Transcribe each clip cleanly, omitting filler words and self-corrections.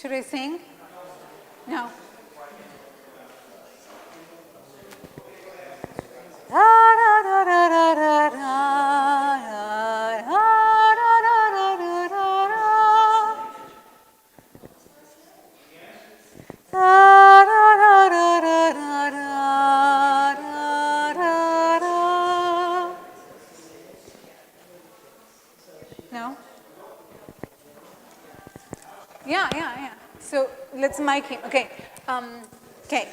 Should I sing? No. No? Yeah. So let's mic him. Okay. Okay.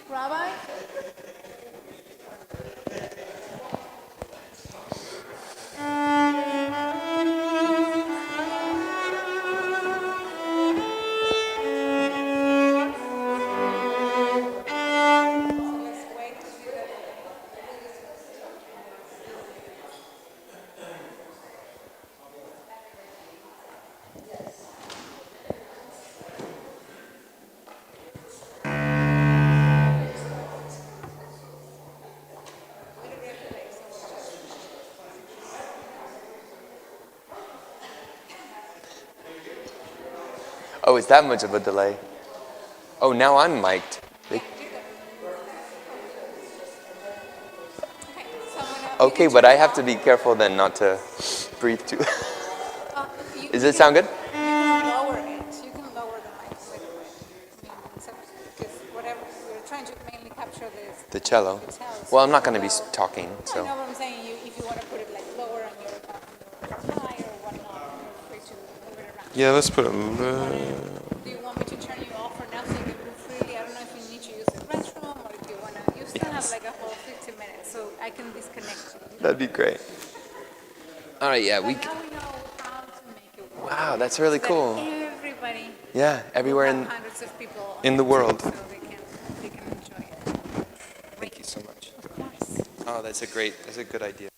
Rabbi? Oh, it's that much of a delay. Oh, now I'm mic'd. Okay, but I have to be careful then not to breathe too. Does it sound good? You can lower it. You can lower the mic a little bit. Because whatever, we're trying to mainly capture The cello. the cello. Well, I'm not going to be talking, I so. know what I'm saying. If you want to put it like lower on your thigh or whatnot, you're free to move it around. Yeah, let's put it. Do you want me to turn you off for now so you can move freely? I don't know if you need to use the restroom or if you want to. You still have like a whole 15 minutes, so I can disconnect you. That'd be great. All right, yeah, But now we know how to make it work. Wow, that's really So cool. that everybody. Yeah, everywhere We'll have hundreds of people in the world. so they can enjoy it. Thank you so much. Of course. Oh, that's a good idea.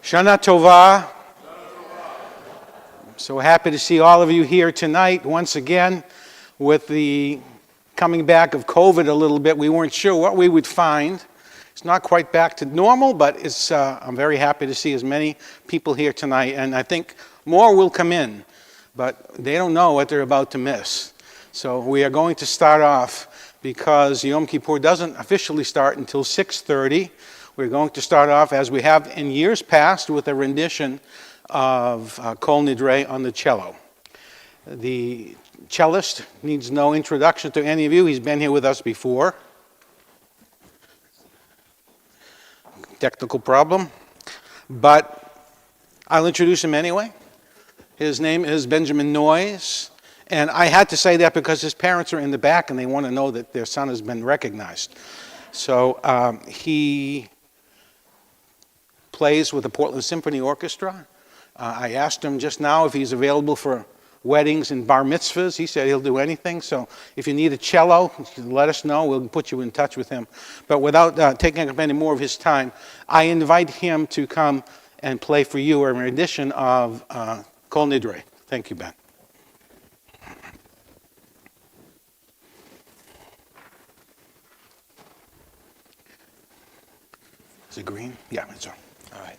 Shana Tova. So happy to see all of you here tonight once again. With the coming back of COVID a little bit, we weren't sure what we would find. It's not quite back to normal, but I'm very happy to see as many people here tonight, and I think more will come in, but they don't know what they're about to miss. So we are going to start off, because Yom Kippur doesn't officially start until 6:30. We're going to start off, as we have in years past, with a rendition of Kol Nidre on the cello. The cellist needs no introduction to any of you. He's been here with us before. Technical problem, but I'll introduce him anyway. His name is Benjamin Noyes, and I had to say that because his parents are in the back and they want to know that their son has been recognized. So he plays with the Portland Symphony Orchestra. I asked him just now if he's available for weddings and bar mitzvahs. He said he'll do anything. So if you need a cello, let us know. We'll put you in touch with him. But without taking up any more of his time, I invite him to come and play for you a rendition of Kol Nidre. Thank you, Ben. Is it green? Yeah, it's on. All right.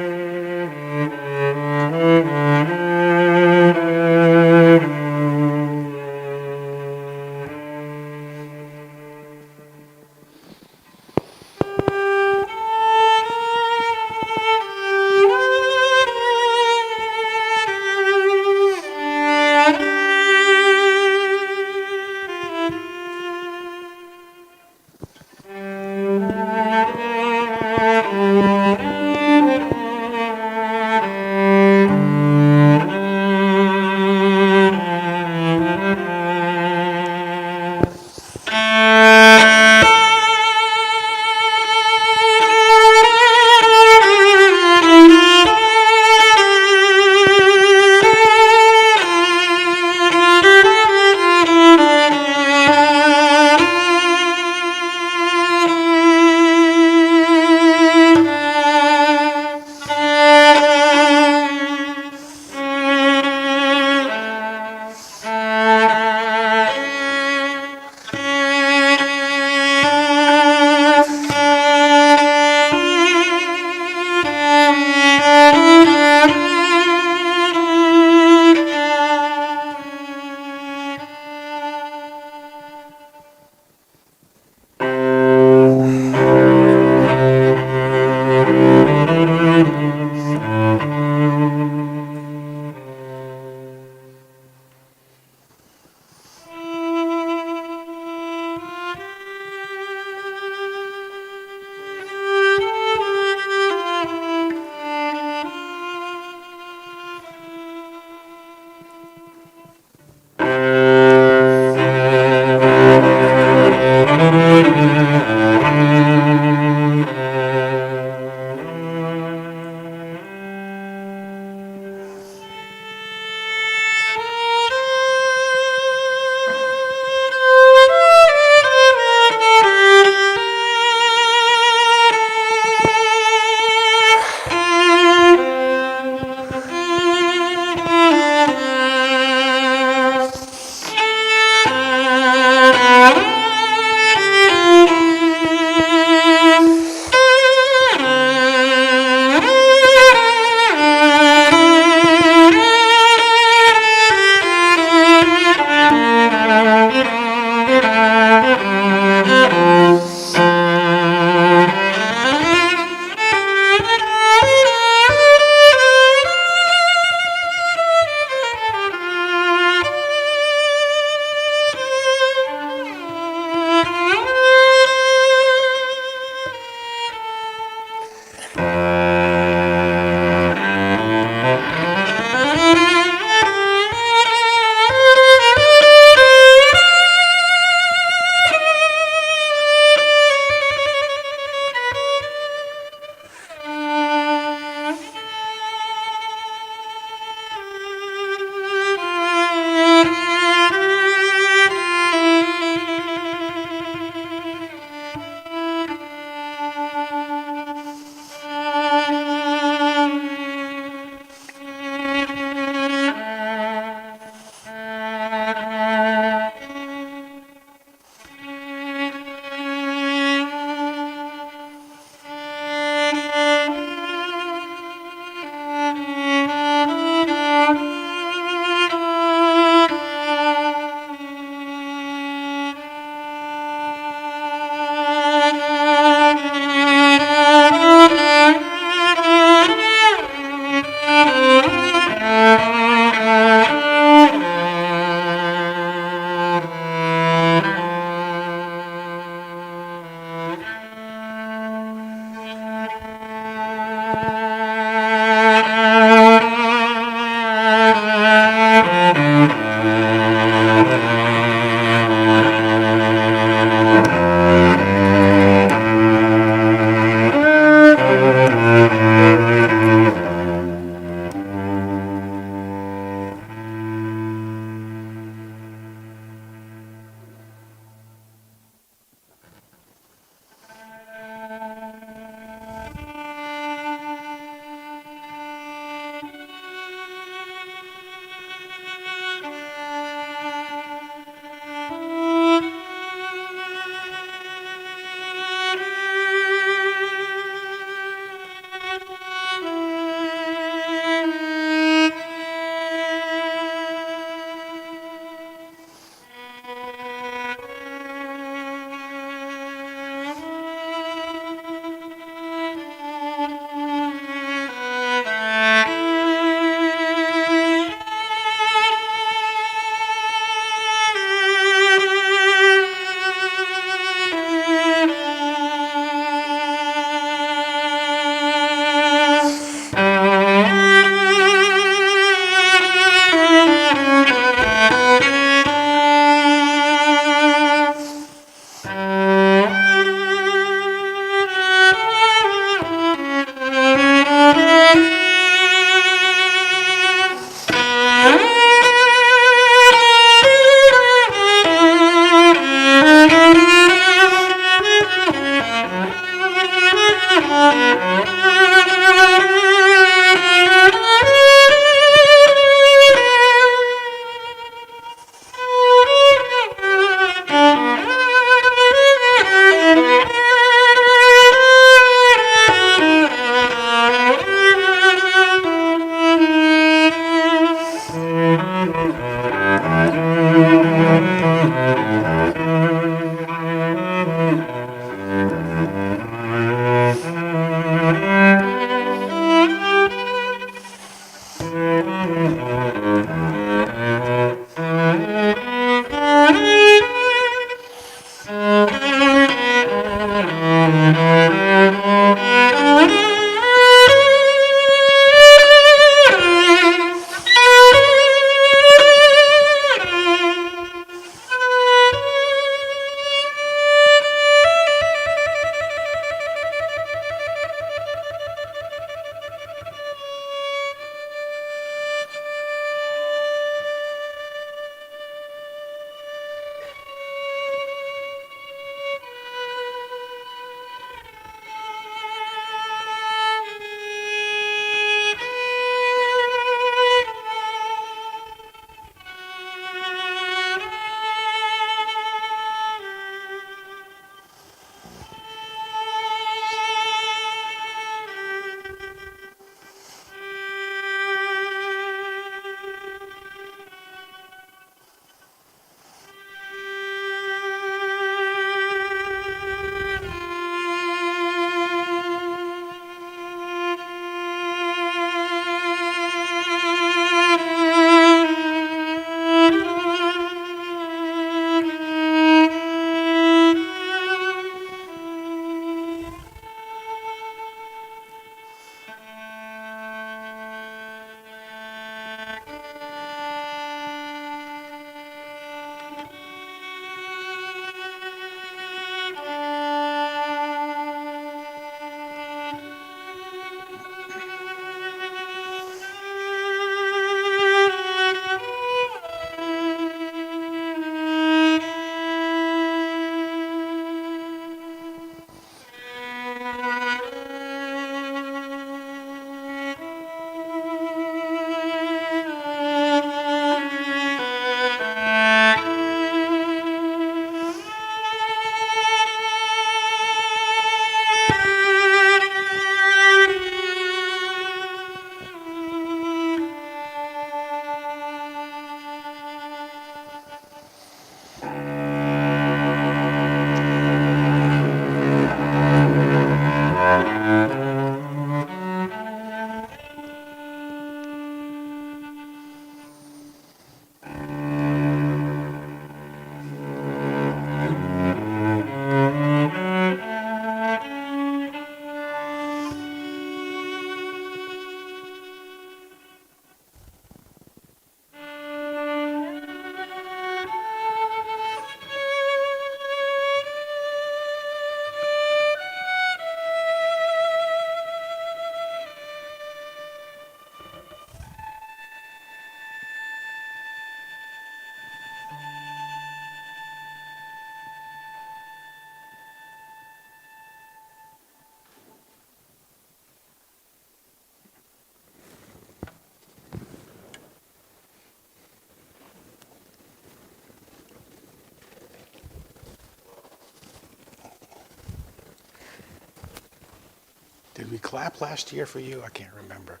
Did we clap last year for you? I can't remember.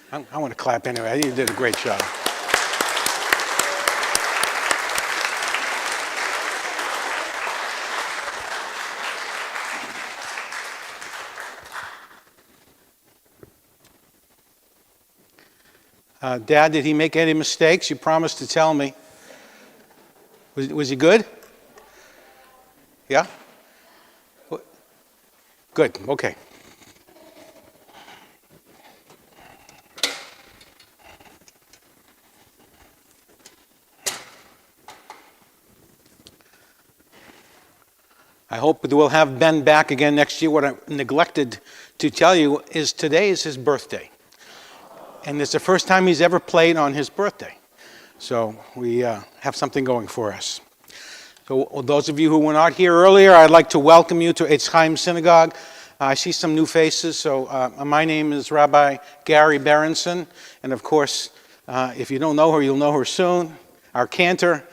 I want to clap anyway. I think you did a great job. Dad, did he make any mistakes? You promised to tell me. Was he good? Yeah? Good, okay. I hope that we'll have Ben back again next year. What I neglected to tell you is today is his birthday. And it's the first time he's ever played on his birthday. So we have something going for us. So those of you who were not here earlier, I'd like to welcome you to Eitz Chaim Synagogue. I see some new faces. So my name is Rabbi Gary Berenson. And of course, if you don't know her, you'll know her soon. Our Cantor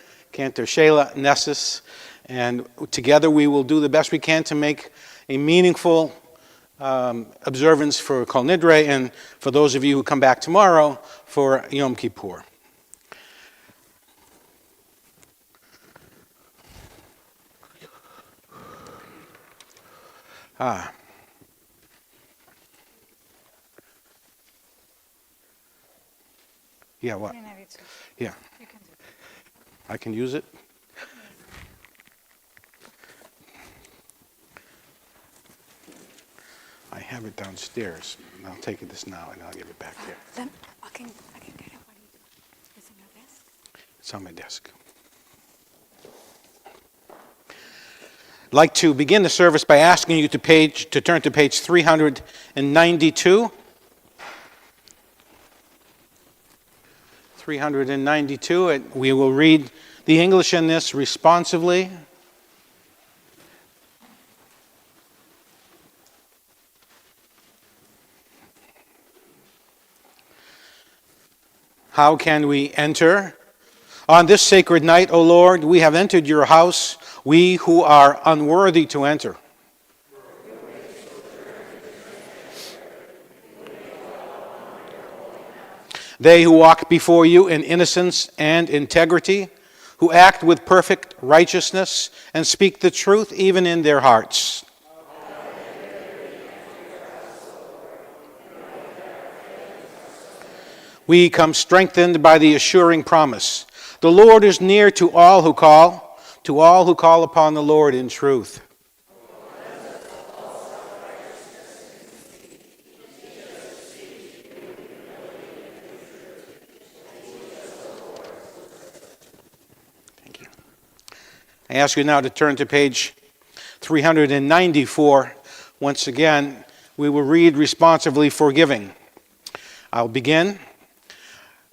Sheila, Nesis. And together we will do the best we can to make a meaningful observance for Kol Nidre, and for those of you who come back tomorrow, for Yom Kippur. Yeah, what? Yeah. You can do it. I can use it? I have it downstairs. I'll take this now and I'll give it back there. I can get it. It's on your desk? It's on my desk. I'd like to begin the service by asking you to turn to page 392. 392. And we will read the English in this responsively. How can we enter? On this sacred night, O Lord, we have entered your house, we who are unworthy to enter. They who walk before you in innocence and integrity, who act with perfect righteousness and speak the truth even in their hearts. We come strengthened by the assuring promise. The Lord is near to all who call upon the Lord in truth. Thank you. I ask you now to turn to page 394. Once again, we will read responsively forgiving. I'll begin.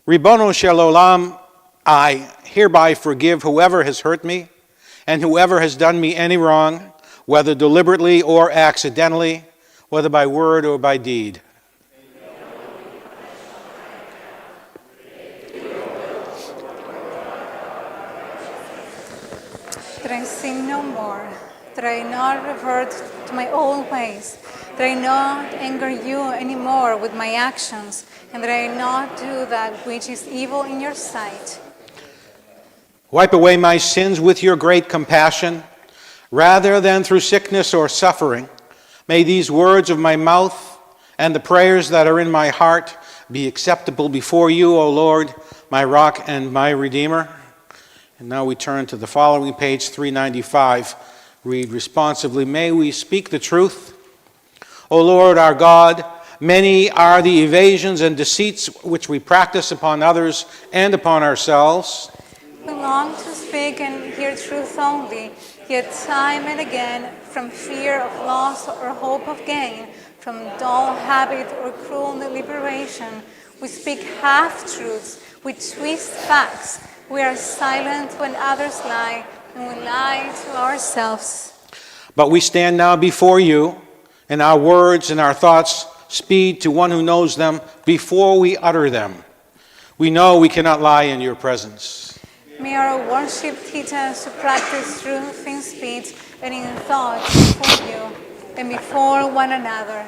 Ribono shel olam, I hereby forgive whoever has hurt me and whoever has done me any wrong, whether deliberately or accidentally, whether by word or by deed. That I sin no more, that I not revert to my old ways, that I not anger you anymore with my actions, and that I not do that which is evil in your sight. Wipe away my sins with your great compassion, rather than through sickness or suffering. May these words of my mouth and the prayers that are in my heart be acceptable before you, O Lord, my rock and my redeemer. And now we turn to the following page, 395. Read responsively, may we speak the truth. O Lord, our God, many are the evasions and deceits which we practice upon others and upon ourselves. We long to speak and hear truth only, yet time and again, from fear of loss or hope of gain, from dull habit or cruel deliberation, we speak half-truths, we twist facts, we are silent when others lie, and we lie to ourselves. But we stand now before you, and our words and our thoughts speed to one who knows them before we utter them. We know we cannot lie in your presence. May our worship teach us to practice truth in speech and in thought before you and before one another.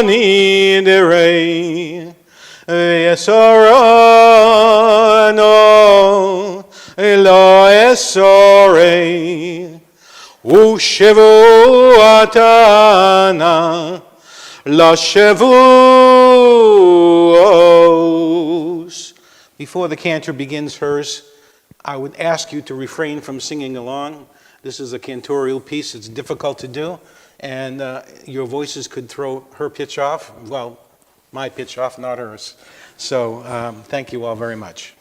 Nidre, V'yesorano lo esore, Ushevu atana Lashavuos. Before the cantor begins hers, I would ask you to refrain from singing along. This is a cantorial piece. It's difficult to do, and your voices could throw her pitch off. Well, my pitch off, not hers. So thank you all very much.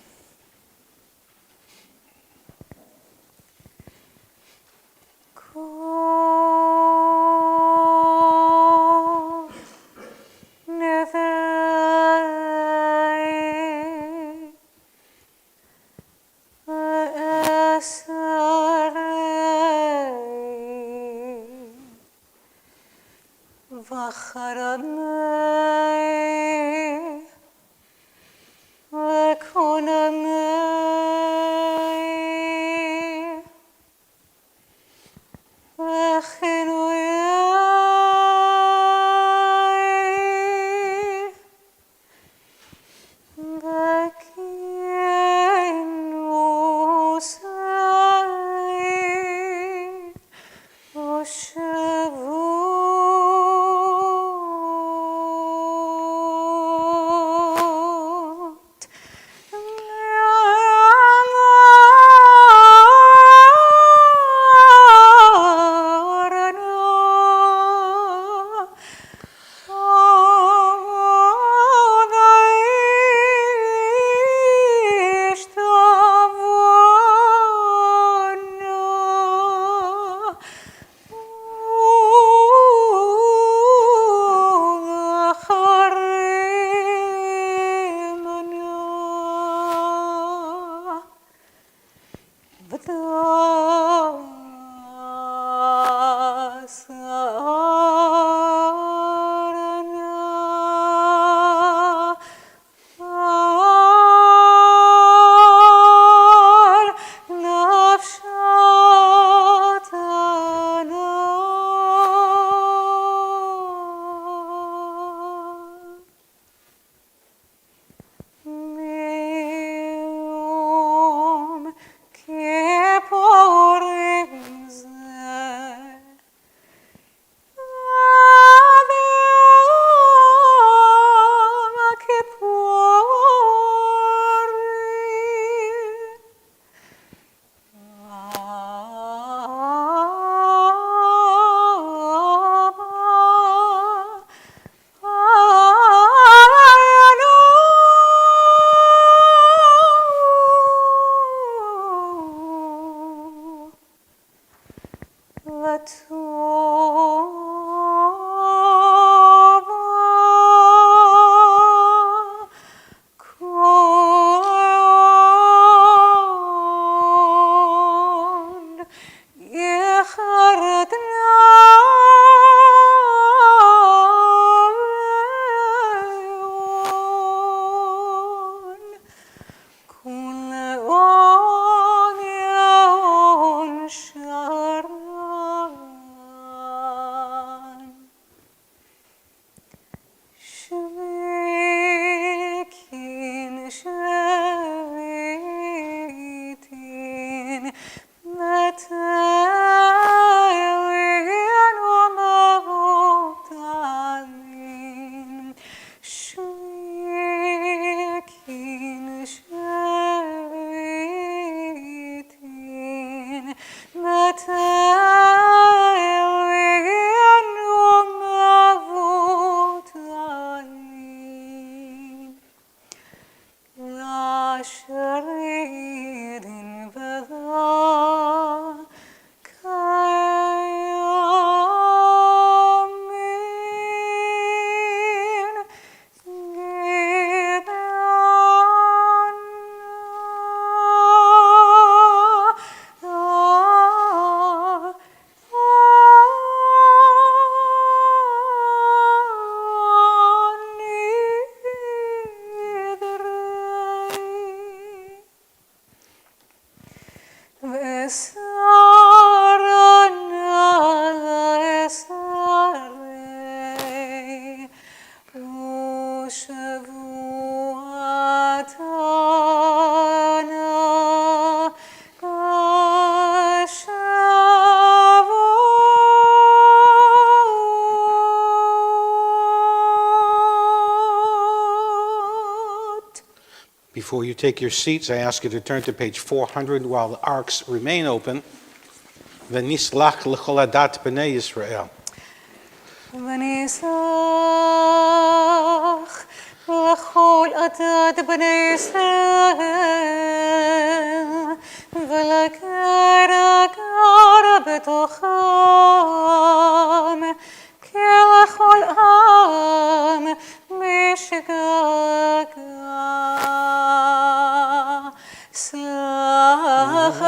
Before you take your seats, I ask you to turn to page 400 while the arcs remain open. V'nislach l'chol adat b'nei Yisrael. ונסלח לכל עדת בני ישראל ולקרע גר בתוכם כלכל עם בשגגה. סלח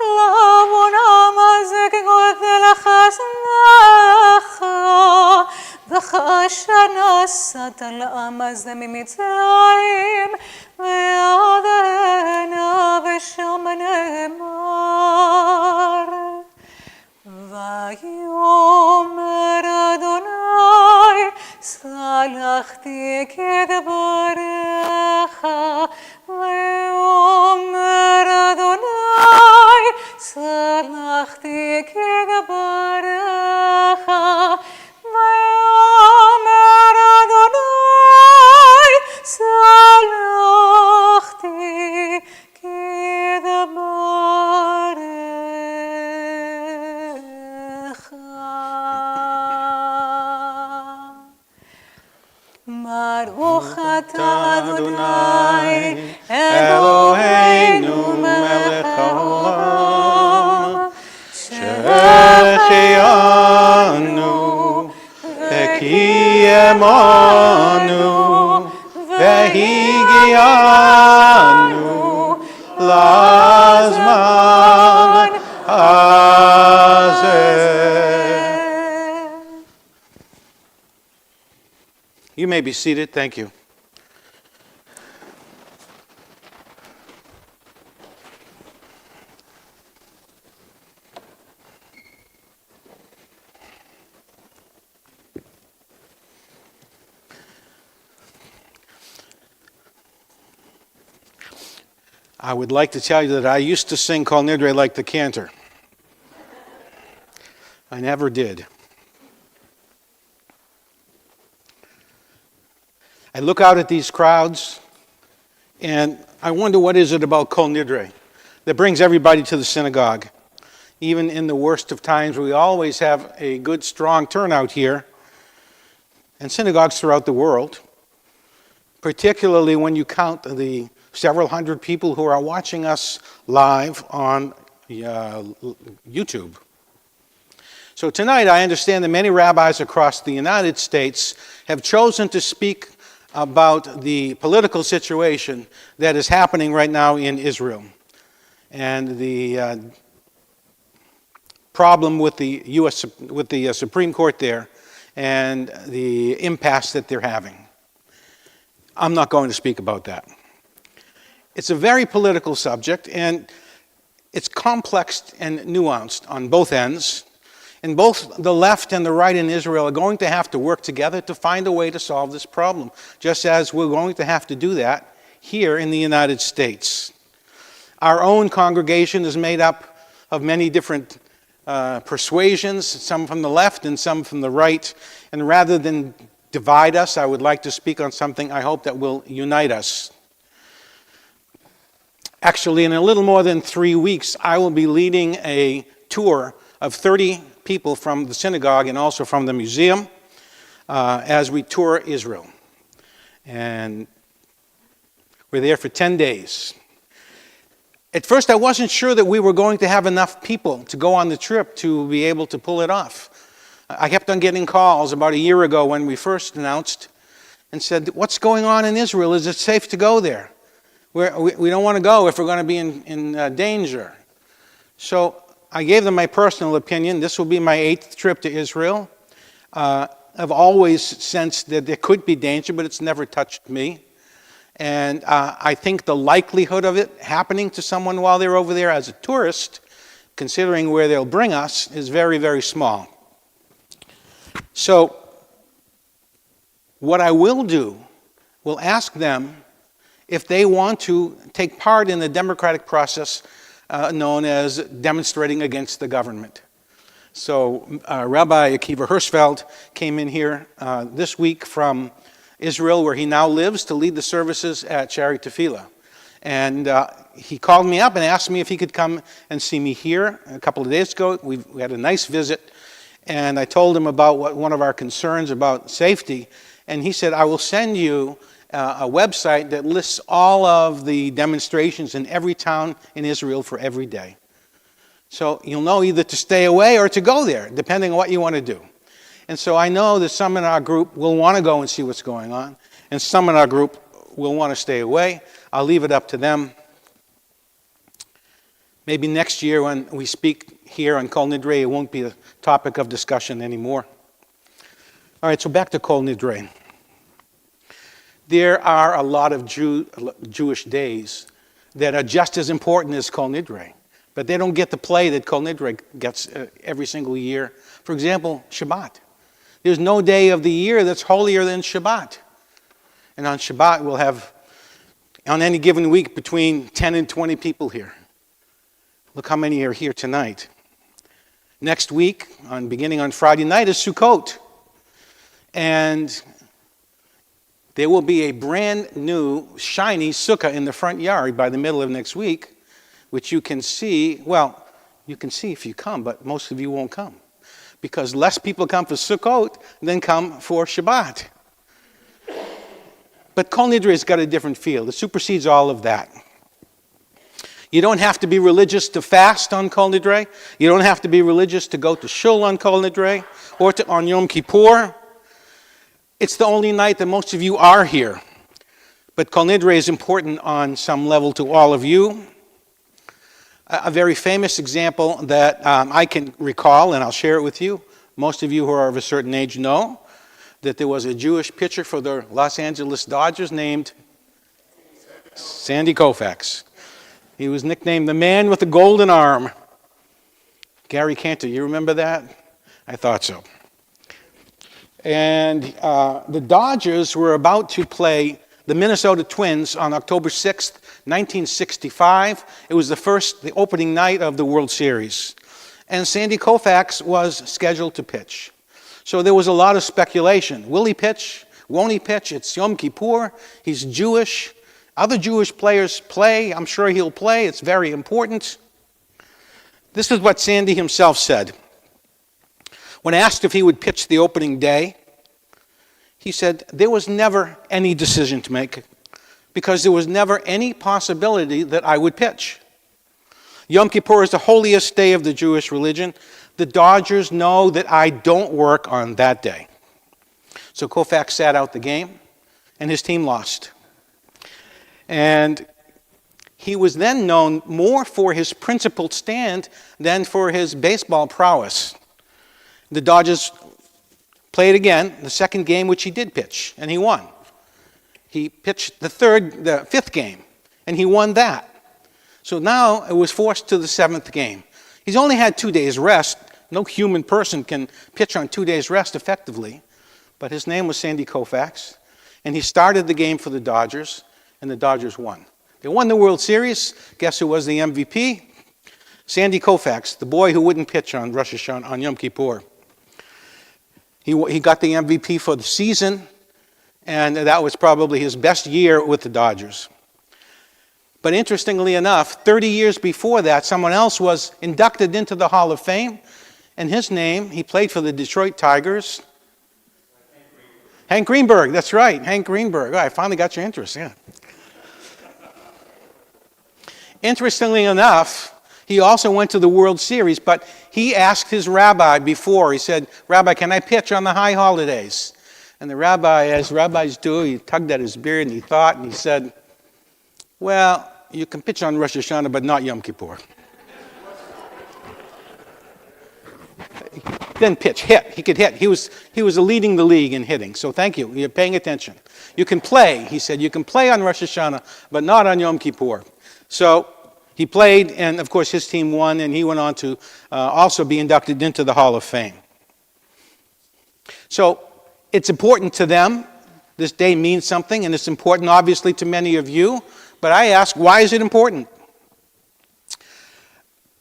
לעוונם הזה כגודל חסדך וכאשר נסעת לעם הזה ממצרים ועד הנה ושם נאמר ויאמר אדוני סלחתי כדבריך ויאמר אדוני סלחתי כדבריך ויאמר אדוני סלחתי כדבריך. ברוך אתה אדוני אלוהינו מלך העולם שהחיינו וקיימנו והגיענו לזמן הזה. You may be seated. Thank you. I would like to tell you that I used to sing Kol Nidre like the Cantor. I never did. I look out at these crowds, and I wonder what is it about Kol Nidre that brings everybody to the synagogue. Even in the worst of times, we always have a good, strong turnout here, and synagogues throughout the world, particularly when you count the several hundred people who are watching us live on YouTube. So tonight, I understand that many rabbis across the United States have chosen to speak about the political situation that is happening right now in Israel and the problem with the Supreme Court there and the impasse that they're having. I'm not going to speak about that. It's a very political subject, and it's complex and nuanced on both ends. And both the left and the right in Israel are going to have to work together to find a way to solve this problem, just as we're going to have to do that here in the United States. Our own congregation is made up of many different persuasions, some from the left and some from the right. And rather than divide us, I would like to speak on something I hope that will unite us. Actually, in a little more than 3 weeks, I will be leading a tour of 30 people from the synagogue and also from the museum as we tour Israel. And we're there for 10 days. At first, I wasn't sure that we were going to have enough people to go on the trip to be able to pull it off. I kept on getting calls about a year ago when we first announced and said, what's going on in Israel? Is it safe to go there? We don't want to go if we're going to be in danger. So I gave them my personal opinion. This will be my 8th trip to Israel. I've always sensed that there could be danger, but it's never touched me. And I think the likelihood of it happening to someone while they're over there as a tourist, considering where they'll bring us, is very, very small. So what I will do, will ask them if they want to take part in the democratic process known as demonstrating against the government. So Rabbi Akiva Hirschfeld came in here this week from Israel, where he now lives, to lead the services at Shari Tefillah. And he called me up and asked me if he could come and see me here a couple of days ago. We had a nice visit, and I told him about one of our concerns about safety. And he said, I will send you a website that lists all of the demonstrations in every town in Israel for every day. So you'll know either to stay away or to go there, depending on what you want to do. And so I know that some in our group will want to go and see what's going on, and some in our group will want to stay away. I'll leave it up to them. Maybe next year when we speak here on Kol Nidre, it won't be a topic of discussion anymore. All right, so back to Kol Nidre. There are a lot of Jewish days that are just as important as Kol Nidre, but they don't get the play that Kol Nidre gets every single year. For example, Shabbat. There's no day of the year that's holier than Shabbat. And on Shabbat, we'll have, on any given week, between 10 and 20 people here. Look how many are here tonight. Next week, beginning on Friday night, is Sukkot. And there will be a brand new, shiny sukkah in the front yard by the middle of next week, which you can see. Well, you can see if you come, but most of you won't come, because less people come for Sukkot than come for Shabbat. But Kol Nidre has got a different feel. It supersedes all of that. You don't have to be religious to fast on Kol Nidre. You don't have to be religious to go to Shul on Kol Nidre or on Yom Kippur. It's the only night that most of you are here. But Kol Nidre is important on some level to all of you. A very famous example that I can recall, and I'll share it with you. Most of you who are of a certain age know that there was a Jewish pitcher for the Los Angeles Dodgers named Sandy Koufax. He was nicknamed the man with the golden arm. Gary Cantor, you remember that? I thought so. And the Dodgers were about to play the Minnesota Twins on October 6th, 1965. It was the opening night of the World Series. And Sandy Koufax was scheduled to pitch. So there was a lot of speculation. Will he pitch? Won't he pitch? It's Yom Kippur. He's Jewish. Other Jewish players play. I'm sure he'll play. It's very important. This is what Sandy himself said. When asked if he would pitch the opening day, he said, there was never any decision to make because there was never any possibility that I would pitch. Yom Kippur is the holiest day of the Jewish religion. The Dodgers know that I don't work on that day. So Koufax sat out the game, and his team lost. And he was then known more for his principled stand than for his baseball prowess. The Dodgers played again, the second game, which he did pitch, and he won. He pitched the fifth game, and he won that. So now it was forced to the seventh game. He's only had 2 days rest. No human person can pitch on 2 days rest effectively. But his name was Sandy Koufax, and he started the game for the Dodgers, and the Dodgers won. They won the World Series. Guess who was the MVP? Sandy Koufax, the boy who wouldn't pitch on Rosh Hashanah, on Yom Kippur. He got the MVP for the season, and that was probably his best year with the Dodgers. But interestingly enough, 30 years before that, someone else was inducted into the Hall of Fame, and his name, he played for the Detroit Tigers. Hank Greenberg, that's right, Hank Greenberg. Oh, I finally got your interest, yeah. Interestingly enough, he also went to the World Series, but he asked his rabbi before. He said, Rabbi, can I pitch on the high holidays? And the rabbi, as rabbis do, he tugged at his beard and he thought, and he said, well, you can pitch on Rosh Hashanah, but not Yom Kippur. Then pitch, hit. He could hit. He was leading the league in hitting, so thank you. You're paying attention. You can play, he said. You can play on Rosh Hashanah, but not on Yom Kippur. So he played, and of course his team won, and he went on to also be inducted into the Hall of Fame. So it's important to them. This day means something, and it's important, obviously, to many of you. But I ask, why is it important?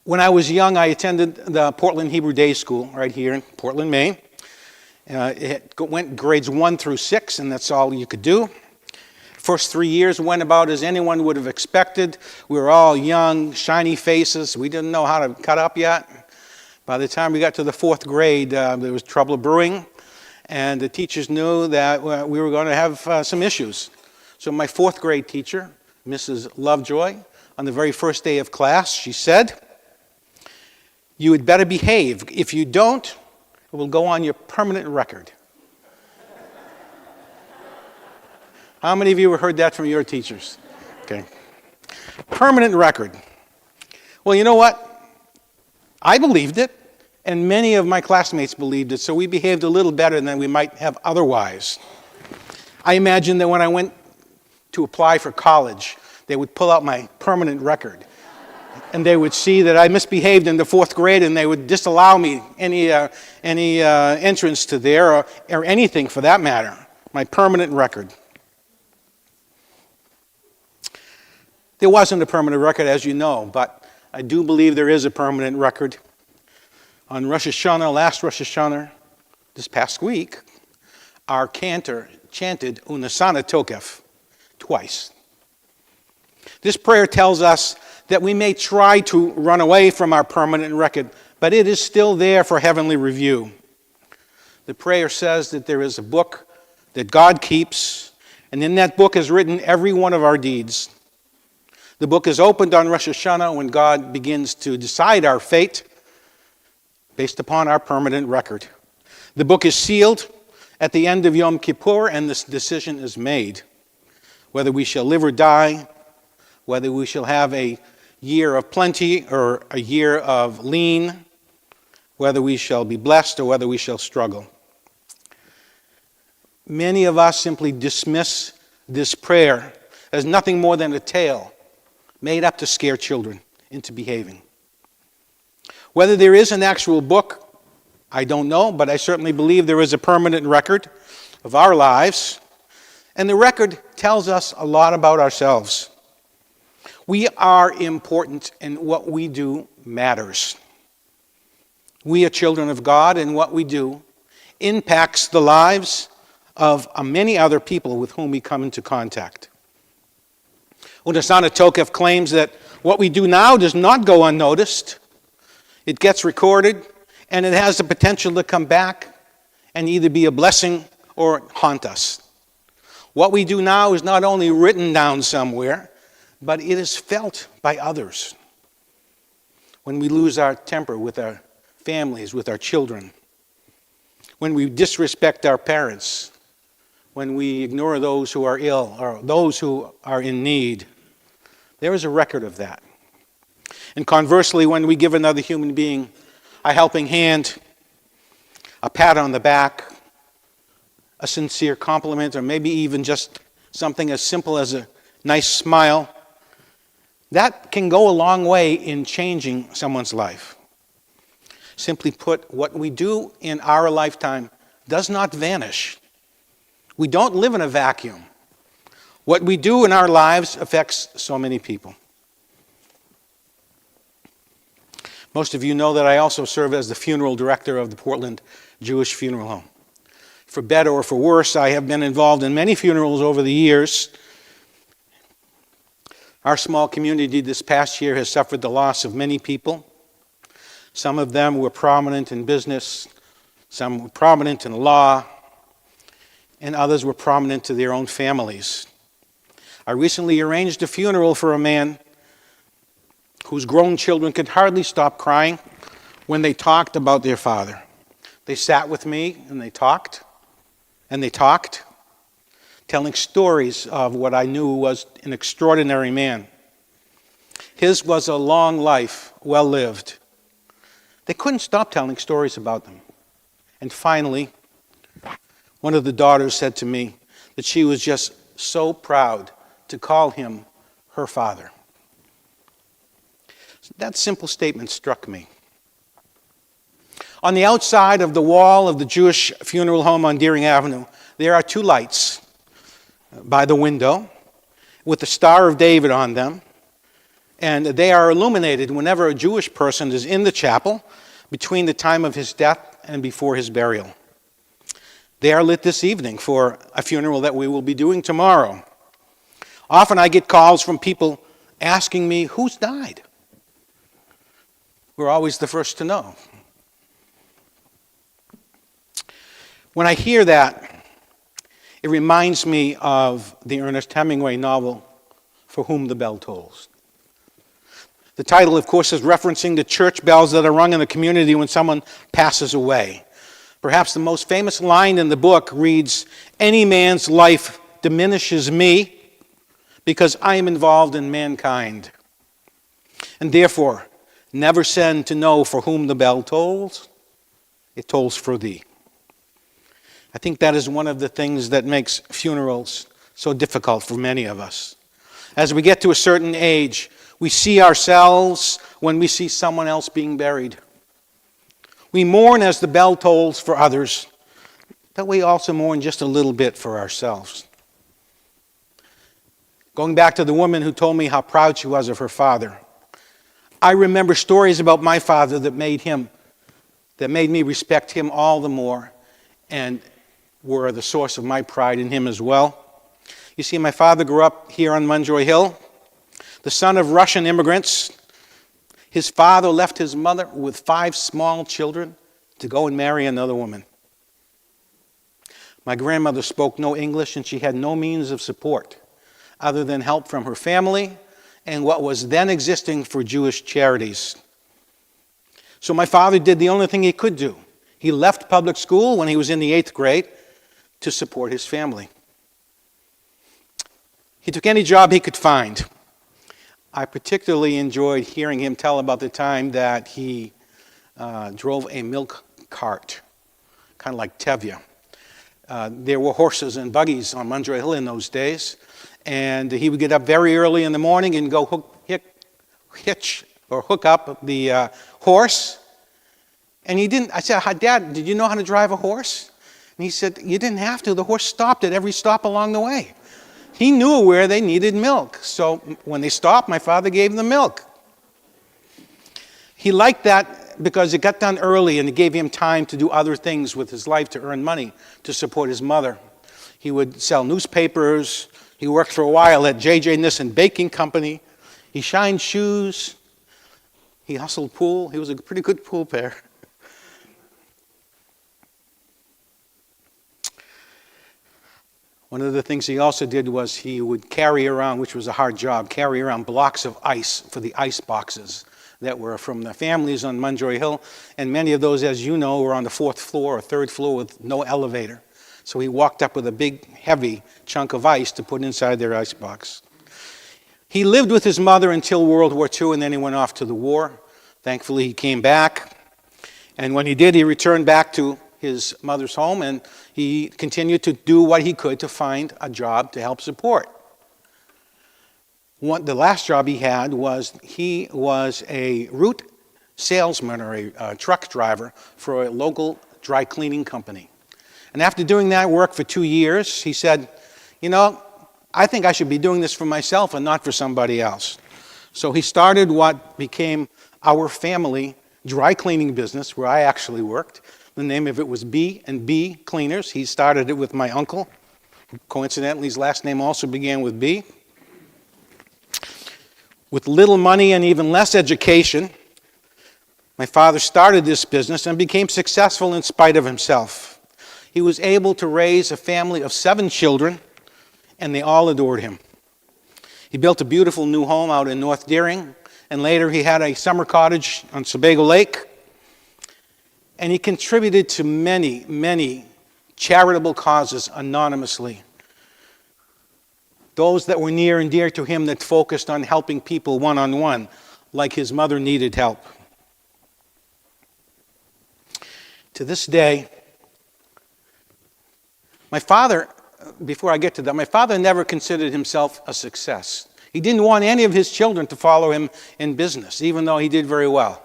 When I was young, I attended the Portland Hebrew Day School right here in Portland, Maine. It went grades 1 through 6, and that's all you could do. First 3 years went about as anyone would have expected. We were all young, shiny faces. We didn't know how to cut up yet. By the time we got to the 4th grade, there was trouble brewing, and the teachers knew that we were going to have some issues. So my 4th grade teacher, Mrs. Lovejoy, on the very first day of class, she said, "You had better behave. If you don't, it will go on your permanent record." How many of you have heard that from your teachers? Okay. Permanent record. Well, you know what? I believed it, and many of my classmates believed it, so we behaved a little better than we might have otherwise. I imagine that when I went to apply for college, they would pull out my permanent record, and they would see that I misbehaved in the 4th grade, and they would disallow me any entrance to there, or anything for that matter. My permanent record. There wasn't a permanent record, as you know, but I do believe there is a permanent record. On Rosh Hashanah, last Rosh Hashanah, this past week, our Cantor chanted Unasana Tokef twice. This prayer tells us that we may try to run away from our permanent record, but it is still there for heavenly review. The prayer says that there is a book that God keeps, and in that book is written every one of our deeds. The book is opened on Rosh Hashanah when God begins to decide our fate based upon our permanent record. The book is sealed at the end of Yom Kippur, and this decision is made. Whether we shall live or die, whether we shall have a year of plenty or a year of lean, whether we shall be blessed or whether we shall struggle. Many of us simply dismiss this prayer as nothing more than a tale made up to scare children into behaving. Whether there is an actual book, I don't know, but I certainly believe there is a permanent record of our lives, and the record tells us a lot about ourselves. We are important, and what we do matters. We are children of God, and what we do impacts the lives of many other people with whom we come into contact. Unasana Tokef claims that what we do now does not go unnoticed. It gets recorded, and it has the potential to come back and either be a blessing or haunt us. What we do now is not only written down somewhere, but it is felt by others. When we lose our temper with our families, with our children, when we disrespect our parents, when we ignore those who are ill or those who are in need, there is a record of that. And conversely, when we give another human being a helping hand, a pat on the back, a sincere compliment, or maybe even just something as simple as a nice smile, that can go a long way in changing someone's life. Simply put, what we do in our lifetime does not vanish. We don't live in a vacuum. What we do in our lives affects so many people. Most of you know that I also serve as the funeral director of the Portland Jewish Funeral Home. For better or for worse, I have been involved in many funerals over the years. Our small community this past year has suffered the loss of many people. Some of them were prominent in business, some were prominent in law, and others were prominent to their own families. I recently arranged a funeral for a man whose grown children could hardly stop crying when they talked about their father. They sat with me and they talked, telling stories of what I knew was an extraordinary man. His was a long life, well lived. They couldn't stop telling stories about them. And finally, one of the daughters said to me that she was just so proud to call him her father. That simple statement struck me. On the outside of the wall of the Jewish funeral home on Deering Avenue, there are 2 lights by the window with the Star of David on them, and they are illuminated whenever a Jewish person is in the chapel between the time of his death and before his burial. They are lit this evening for a funeral that we will be doing tomorrow. Often I get calls from people asking me, who's died? We're always the first to know. When I hear that, it reminds me of the Ernest Hemingway novel, For Whom the Bell Tolls. The title, of course, is referencing the church bells that are rung in the community when someone passes away. Perhaps the most famous line in the book reads, "Any man's life diminishes me because I am involved in mankind. And therefore, never send to know for whom the bell tolls. It tolls for thee." I think that is one of the things that makes funerals so difficult for many of us. As we get to a certain age, we see ourselves when we see someone else being buried. We mourn as the bell tolls for others, but we also mourn just a little bit for ourselves. Going back to the woman who told me how proud she was of her father, I remember stories about my father that made me respect him all the more and were the source of my pride in him as well. You see, my father grew up here on Munjoy Hill, the son of Russian immigrants. His father left his mother with 5 small children to go and marry another woman. My grandmother spoke no English, and she had no means of support other than help from her family and what was then existing for Jewish charities. So my father did the only thing he could do. He left public school when he was in the 8th grade to support his family. He took any job he could find. I particularly enjoyed hearing him tell about the time that he drove a milk cart, kind of like Tevye. There were horses and buggies on Munjoy Hill in those days, and he would get up very early in the morning and go hook up the horse. And he didn't. I said, "Dad, did you know how to drive a horse?" And he said, "You didn't have to. The horse stopped at every stop along the way." He knew where they needed milk. So when they stopped, my father gave them milk. He liked that because it got done early and it gave him time to do other things with his life to earn money to support his mother. He would sell newspapers. He worked for a while at J.J. Nissen Baking Company. He shined shoes. He hustled pool. He was a pretty good pool player. One of the things he also did was he would carry around, which was a hard job, carry around blocks of ice for the ice boxes that were from the families on Munjoy Hill. And many of those, as you know, were on the 4th floor or 3rd floor with no elevator. So he walked up with a big, heavy chunk of ice to put inside their ice box. He lived with his mother until World War II, and then he went off to the war. Thankfully, he came back. And when he did, he returned back to his mother's home, and he continued to do what he could to find a job to help support. The last job he had was he was a route salesman or a truck driver for a local dry cleaning company. And after doing that work for 2 years, he said, I think I should be doing this for myself and not for somebody else. So he started what became our family dry cleaning business, where I actually worked. The name of it was B&B Cleaners. He started it with my uncle. Coincidentally, his last name also began with B. With little money and even less education, my father started this business and became successful in spite of himself. He was able to raise a family of 7 children, and they all adored him. He built a beautiful new home out in North Deering, and later he had a summer cottage on Sebago Lake. And he contributed to many, many charitable causes anonymously. Those that were near and dear to him that focused on helping people one-on-one, like his mother needed help. To this day, my father, before I get to that, my father never considered himself a success. He didn't want any of his children to follow him in business, even though he did very well.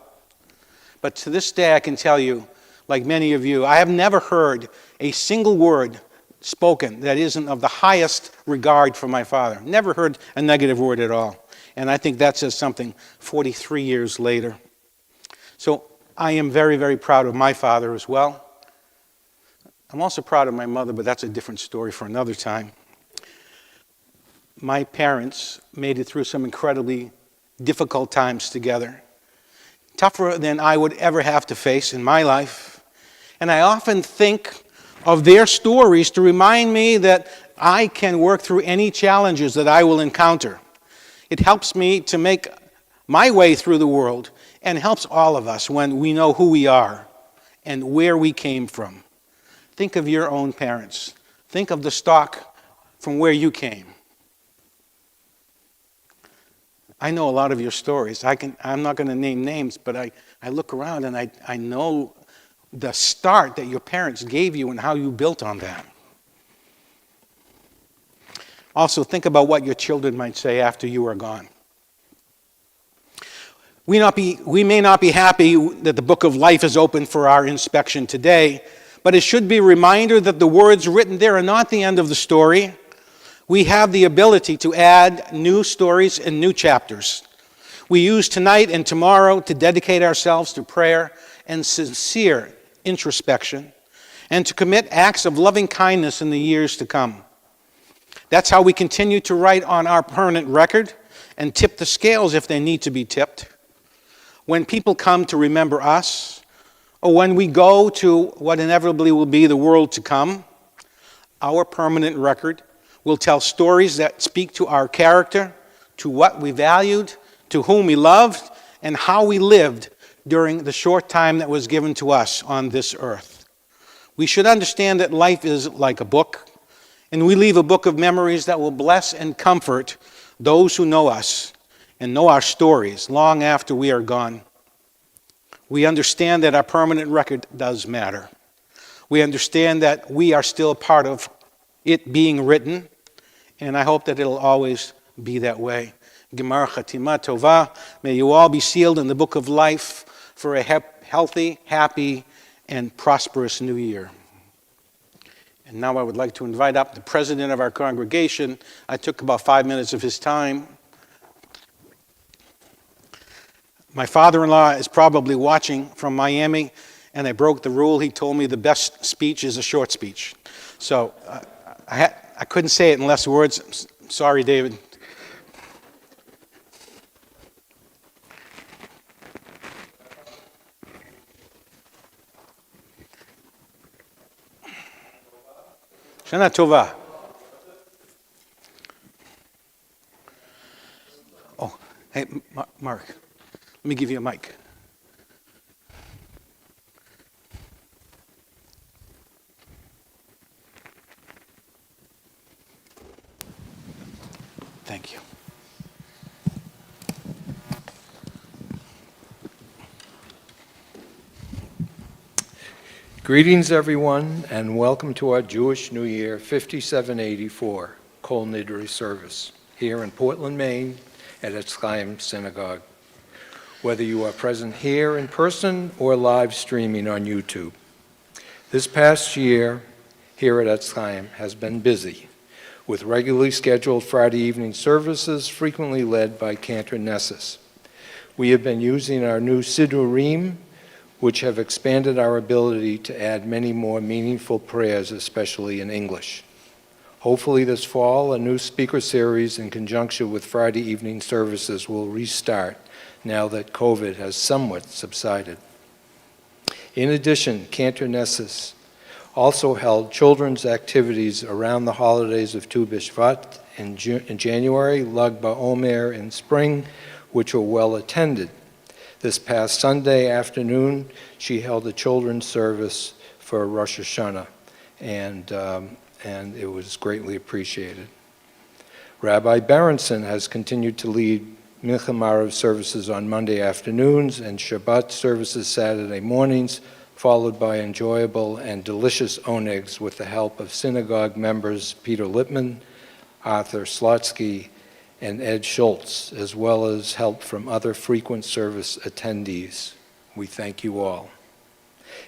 But to this day, I can tell you, like many of you, I have never heard a single word spoken that isn't of the highest regard for my father. Never heard a negative word at all. And I think that says something 43 years later. So I am very, very proud of my father as well. I'm also proud of my mother, but that's a different story for another time. My parents made it through some incredibly difficult times together, tougher than I would ever have to face in my life. And I often think of their stories to remind me that I can work through any challenges that I will encounter. It helps me to make my way through the world and helps all of us when we know who we are and where we came from. Think of your own parents. Think of the stock from where you came. I know a lot of your stories. I'm not going to name names, but I look around and I know the start that your parents gave you and how you built on that. Also, think about what your children might say after you are gone. We may not be happy that the book of life is open for our inspection today, but it should be a reminder that the words written there are not the end of the story. We have the ability to add new stories and new chapters. We use tonight and tomorrow to dedicate ourselves to prayer and sincere introspection, and to commit acts of loving kindness in the years to come. That's how we continue to write on our permanent record and tip the scales if they need to be tipped. When people come to remember us, or when we go to what inevitably will be the world to come, our permanent record will tell stories that speak to our character, to what we valued, to whom we loved, and how we lived during the short time that was given to us on this earth. We should understand that life is like a book, and we leave a book of memories that will bless and comfort those who know us and know our stories long after we are gone. We understand that our permanent record does matter. We understand that we are still part of it being written, and I hope that it'll always be that way. Gemar Chatima Tova. May you all be sealed in the book of life for a healthy, happy, and prosperous new year. And now I would like to invite up the president of our congregation. I took about 5 minutes of his time. My father-in-law is probably watching from Miami, and I broke the rule. He told me the best speech is a short speech. So I couldn't say it in less words. Sorry, David. Shana Tova. Oh, hey, Mark, let me give you a mic. Thank you. Greetings, everyone, and welcome to our Jewish New Year 5784 Kol Nidre service here in Portland, Maine at Etz Chaim Synagogue. Whether you are present here in person or live streaming on YouTube. This past year here at Etz Chaim has been busy, with regularly scheduled Friday evening services frequently led by Cantor Nesis. We have been using our new Sidurim, which have expanded our ability to add many more meaningful prayers, especially in English. Hopefully this fall, a new speaker series in conjunction with Friday evening services will restart now that COVID has somewhat subsided. In addition, Cantor Nesis also held children's activities around the holidays of Tu B'Shvat in January, Lag BaOmer in spring, which were well attended. This past Sunday afternoon, she held a children's service for Rosh Hashanah, and it was greatly appreciated. Rabbi Berenson has continued to lead Mincha Marav services on Monday afternoons and Shabbat services Saturday mornings, followed by enjoyable and delicious onegs with the help of synagogue members Peter Lippman, Arthur Slotsky, and Ed Schultz, as well as help from other frequent service attendees. We thank you all.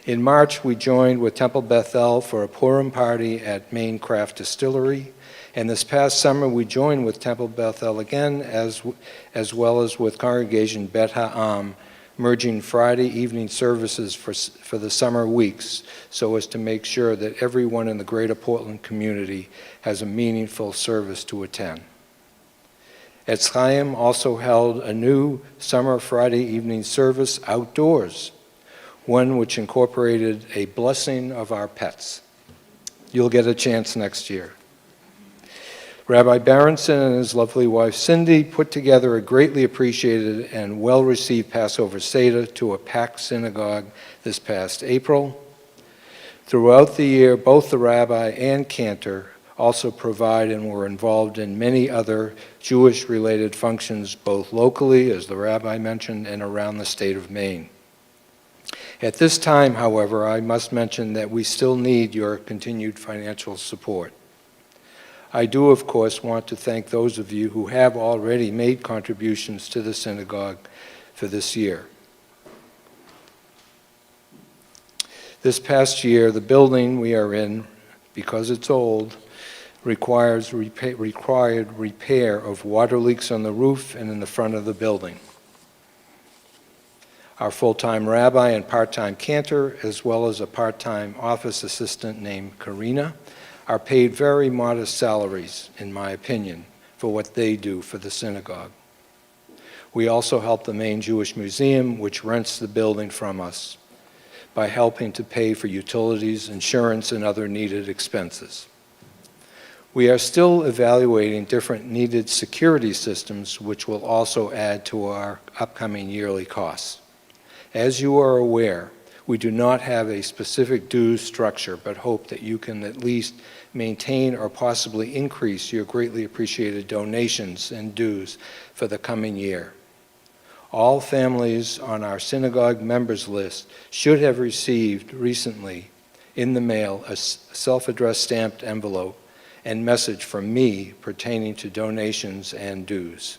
In March, we joined with Temple Bethel for a Purim party at Maine Craft Distillery, and this past summer we joined with Temple Bethel again, as well as with Congregation Bet Ha'am merging Friday evening services for the summer weeks so as to make sure that everyone in the greater Portland community has a meaningful service to attend. Etz Chaim also held a new summer Friday evening service outdoors, one which incorporated a blessing of our pets. You'll get a chance next year. Rabbi Berenson and his lovely wife Cindy put together a greatly appreciated and well-received Passover Seder to a packed synagogue this past April. Throughout the year, both the Rabbi and Cantor also provide and were involved in many other Jewish-related functions, both locally, as the Rabbi mentioned, and around the state of Maine. At this time, however, I must mention that we still need your continued financial support. I do, of course, want to thank those of you who have already made contributions to the synagogue for this year. This past year, the building we are in, because it's old, required repair of water leaks on the roof and in the front of the building. Our full-time rabbi and part-time cantor, as well as a part-time office assistant named Karina, are paid very modest salaries, in my opinion, for what they do for the synagogue. We also help the Maine Jewish Museum, which rents the building from us, by helping to pay for utilities, insurance, and other needed expenses. We are still evaluating different needed security systems, which will also add to our upcoming yearly costs. As you are aware, we do not have a specific dues structure, but hope that you can at least maintain or possibly increase your greatly appreciated donations and dues for the coming year. All families on our synagogue members list should have received recently in the mail a self-addressed stamped envelope and message from me pertaining to donations and dues.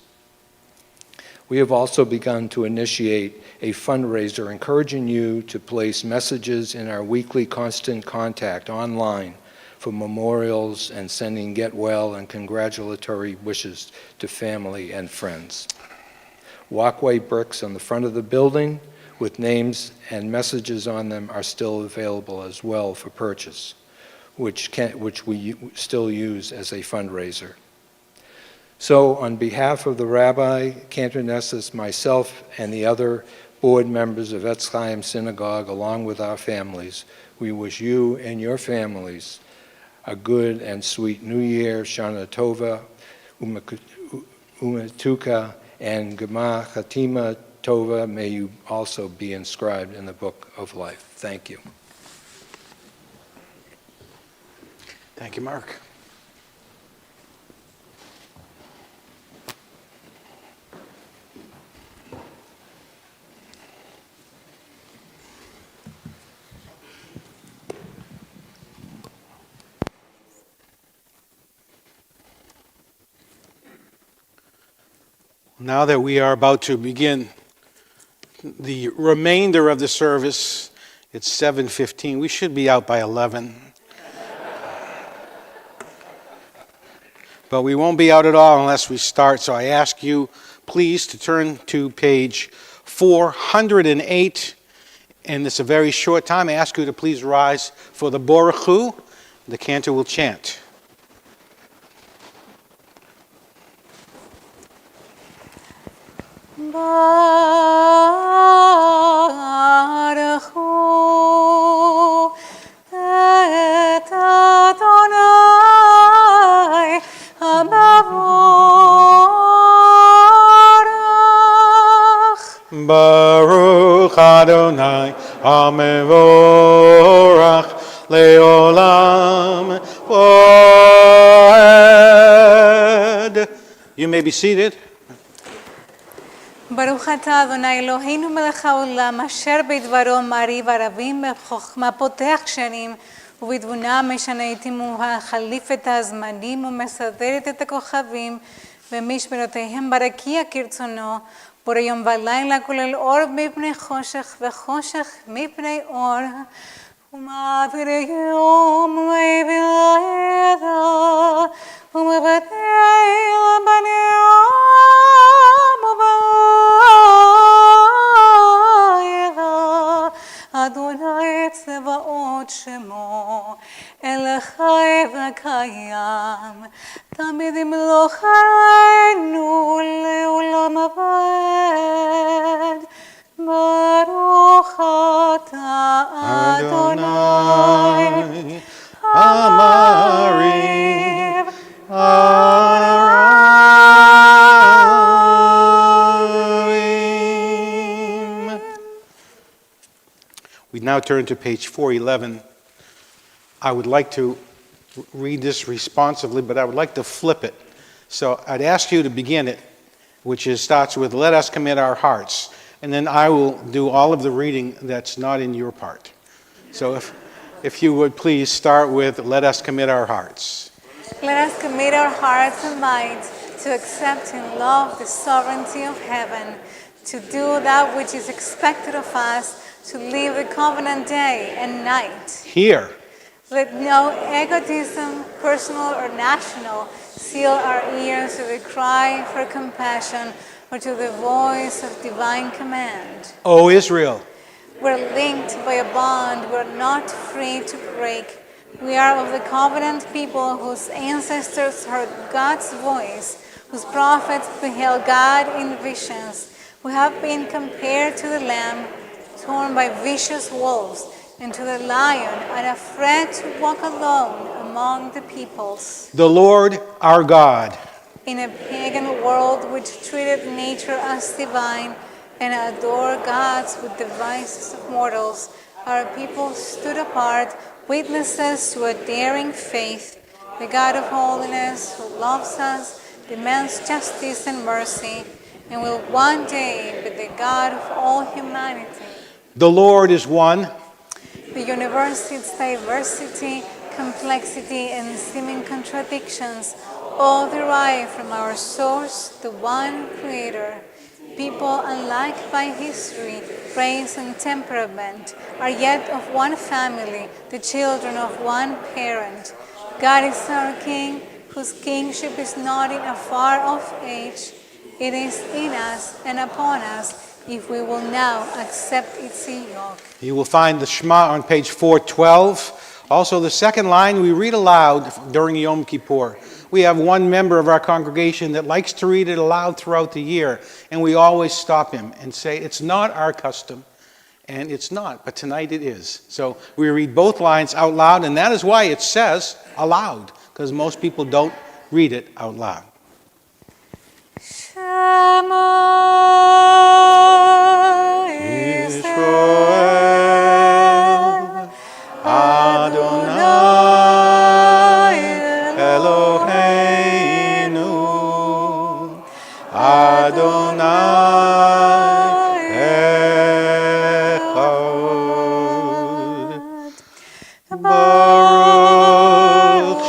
We have also begun to initiate a fundraiser encouraging you to place messages in our weekly constant contact online for memorials and sending get well and congratulatory wishes to family and friends. Walkway bricks on the front of the building with names and messages on them are still available as well for purchase, which we still use as a fundraiser. So on behalf of the Rabbi, Cantor Nesis, myself, and the other board members of Etz Chaim Synagogue, along with our families, we wish you and your families a good and sweet New Year, Shana Tova, Umetuka, and Gema Chatima Tova. May you also be inscribed in the Book of Life. Thank you. Thank you, Mark. Now that we are about to begin the remainder of the service, it's 7:15. We should be out by 11. But we won't be out at all unless we start. So I ask you, please, to turn to page 408. And it's a very short time. I ask you to please rise for the Baruch Hu. The cantor will chant. Baruch Hu et Adonai HaMevorach. Baruch Adonai HaMevorach Leolam Voed. You may be seated. ברוך אתה, אדוני אלוהינו מלך העולם, אשר בדברו מעריב ערבים, בחוכמה פותח שנים, ובתבונה משנה עתים ומחליף את הזמנים, ומסדרת את הכוכבים, במשמרותיהם ברקיע כרצונו, בורא יום ולילה כולל אור מפני חושך, וחושך מפני אור, ומעביר יום ומעביר לילה, ומבטל בני עם ובעם. צבאות שמו, אל החי והקיים, תמיד ימלוך עלינו לעולם הבא. ברוך אתה אדוני, המריב הרעים. We now turn to page 411. I would like to read this responsively, but I would like to flip it. So I'd ask you to begin it, which starts with, let us commit our hearts. And then I will do all of the reading that's not in your part. So if you would please start with, let us commit our hearts. Let us commit our hearts and minds to accept and love the sovereignty of heaven, to do that which is expected of us, to live the covenant day and night. Here. Let no egotism, personal or national, seal our ears to the cry for compassion or to the voice of divine command. O Israel. We're linked by a bond we're not free to break. We are of the covenant people whose ancestors heard God's voice, whose prophets beheld God in visions. We have been compared to the lamb torn by vicious wolves, and to the lion unafraid to walk alone among the peoples. The Lord our God. In a pagan world which treated nature as divine and adored gods with the vices of mortals, our people stood apart, witnesses to a daring faith. The God of holiness, who loves us, demands justice and mercy, and will one day be the God of all humanity. The Lord is one. The universe's diversity, complexity, and seeming contradictions all derive from our source, the one Creator. People unlike by history, race, and temperament are yet of one family, the children of one parent. God is our King, whose kingship is not in a far-off age. It is in us and upon us, if we will now accept its yoke. You will find the Shema on page 412. Also, the second line we read aloud during Yom Kippur. We have one member of our congregation that likes to read it aloud throughout the year, and we always stop him and say, it's not our custom, and it's not, but tonight it is. So we read both lines out loud, and that is why it says aloud, because most people don't read it out loud. Shema Israel, Adonai Eloheinu, Adonai Echad, Baruch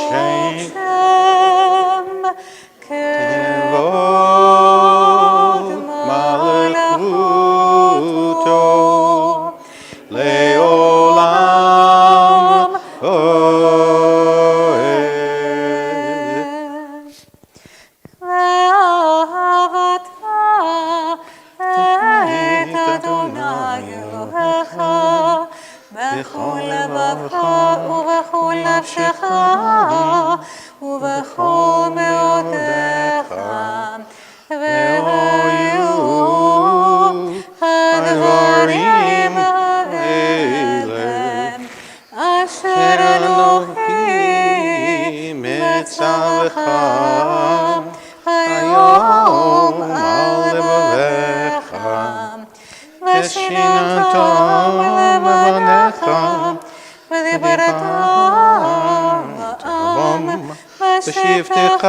Shem Kevod Malachuto Leolam Oed Ve'ahavata et Adonai Elohecha b'chol lebavcha u'b'chol nafshecha ובכל מאודיך, והיו הדברים האלה, אשר אלוהים מצווך היום על לבביך, ושיננתם לבניך, ודיברתם בעם, בשבתך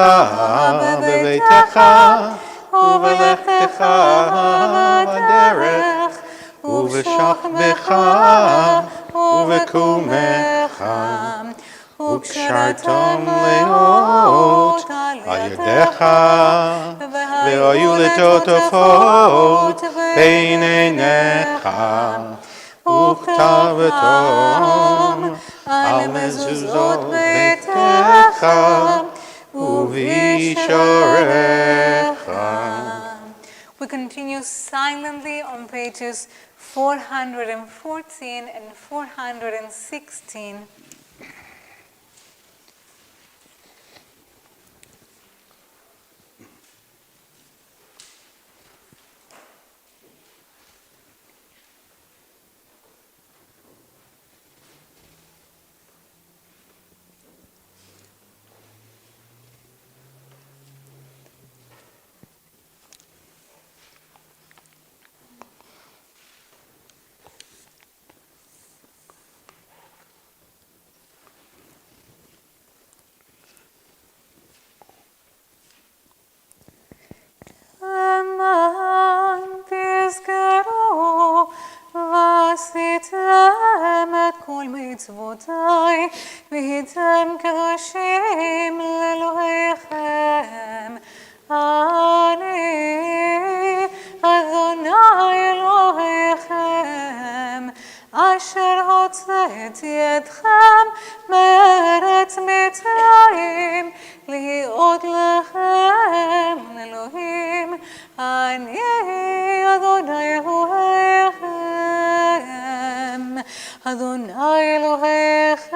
בביתך ובלכתך בדרך ובשכבך ובקומך וקשרתם לאות על ידך והיו לטוטפות בין עיניך וכתבתם על מזוזות ביתך ובישעריך. We continue silently on pages 414 and 416. ועשיתם את כל מצוותיי, והייתם קדושים לאלוהיכם. אני, אדוני אלוהיכם, אשר הוצאתי אתכם מארץ מצרים, להיות לכם אלוהים. אני, אדוני אלוהיכם, אדוני אלוהיכם.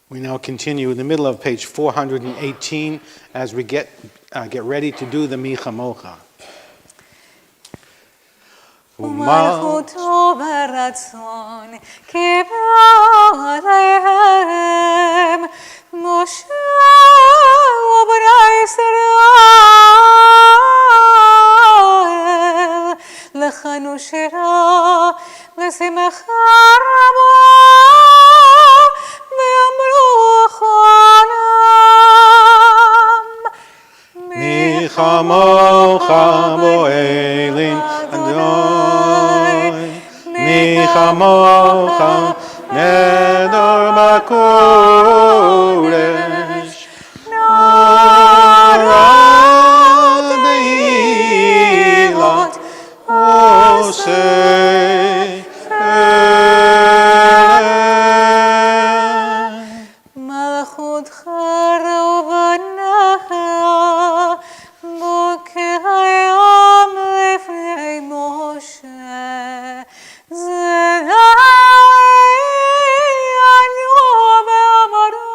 We now continue in the middle of page 418 as we get ready to do the Micha Mocha. ומלכותו ברצון קיבלו עליהם משה ובני ישראל לחנו שירה לשמחה רבה ואמרו חולם Micha Mocha Moelim Adonai Micha Mocha Nedor Bakodesh Narad Beilot Oseh מלכותך רבנך בוקר לפני משה זה אנו באמרה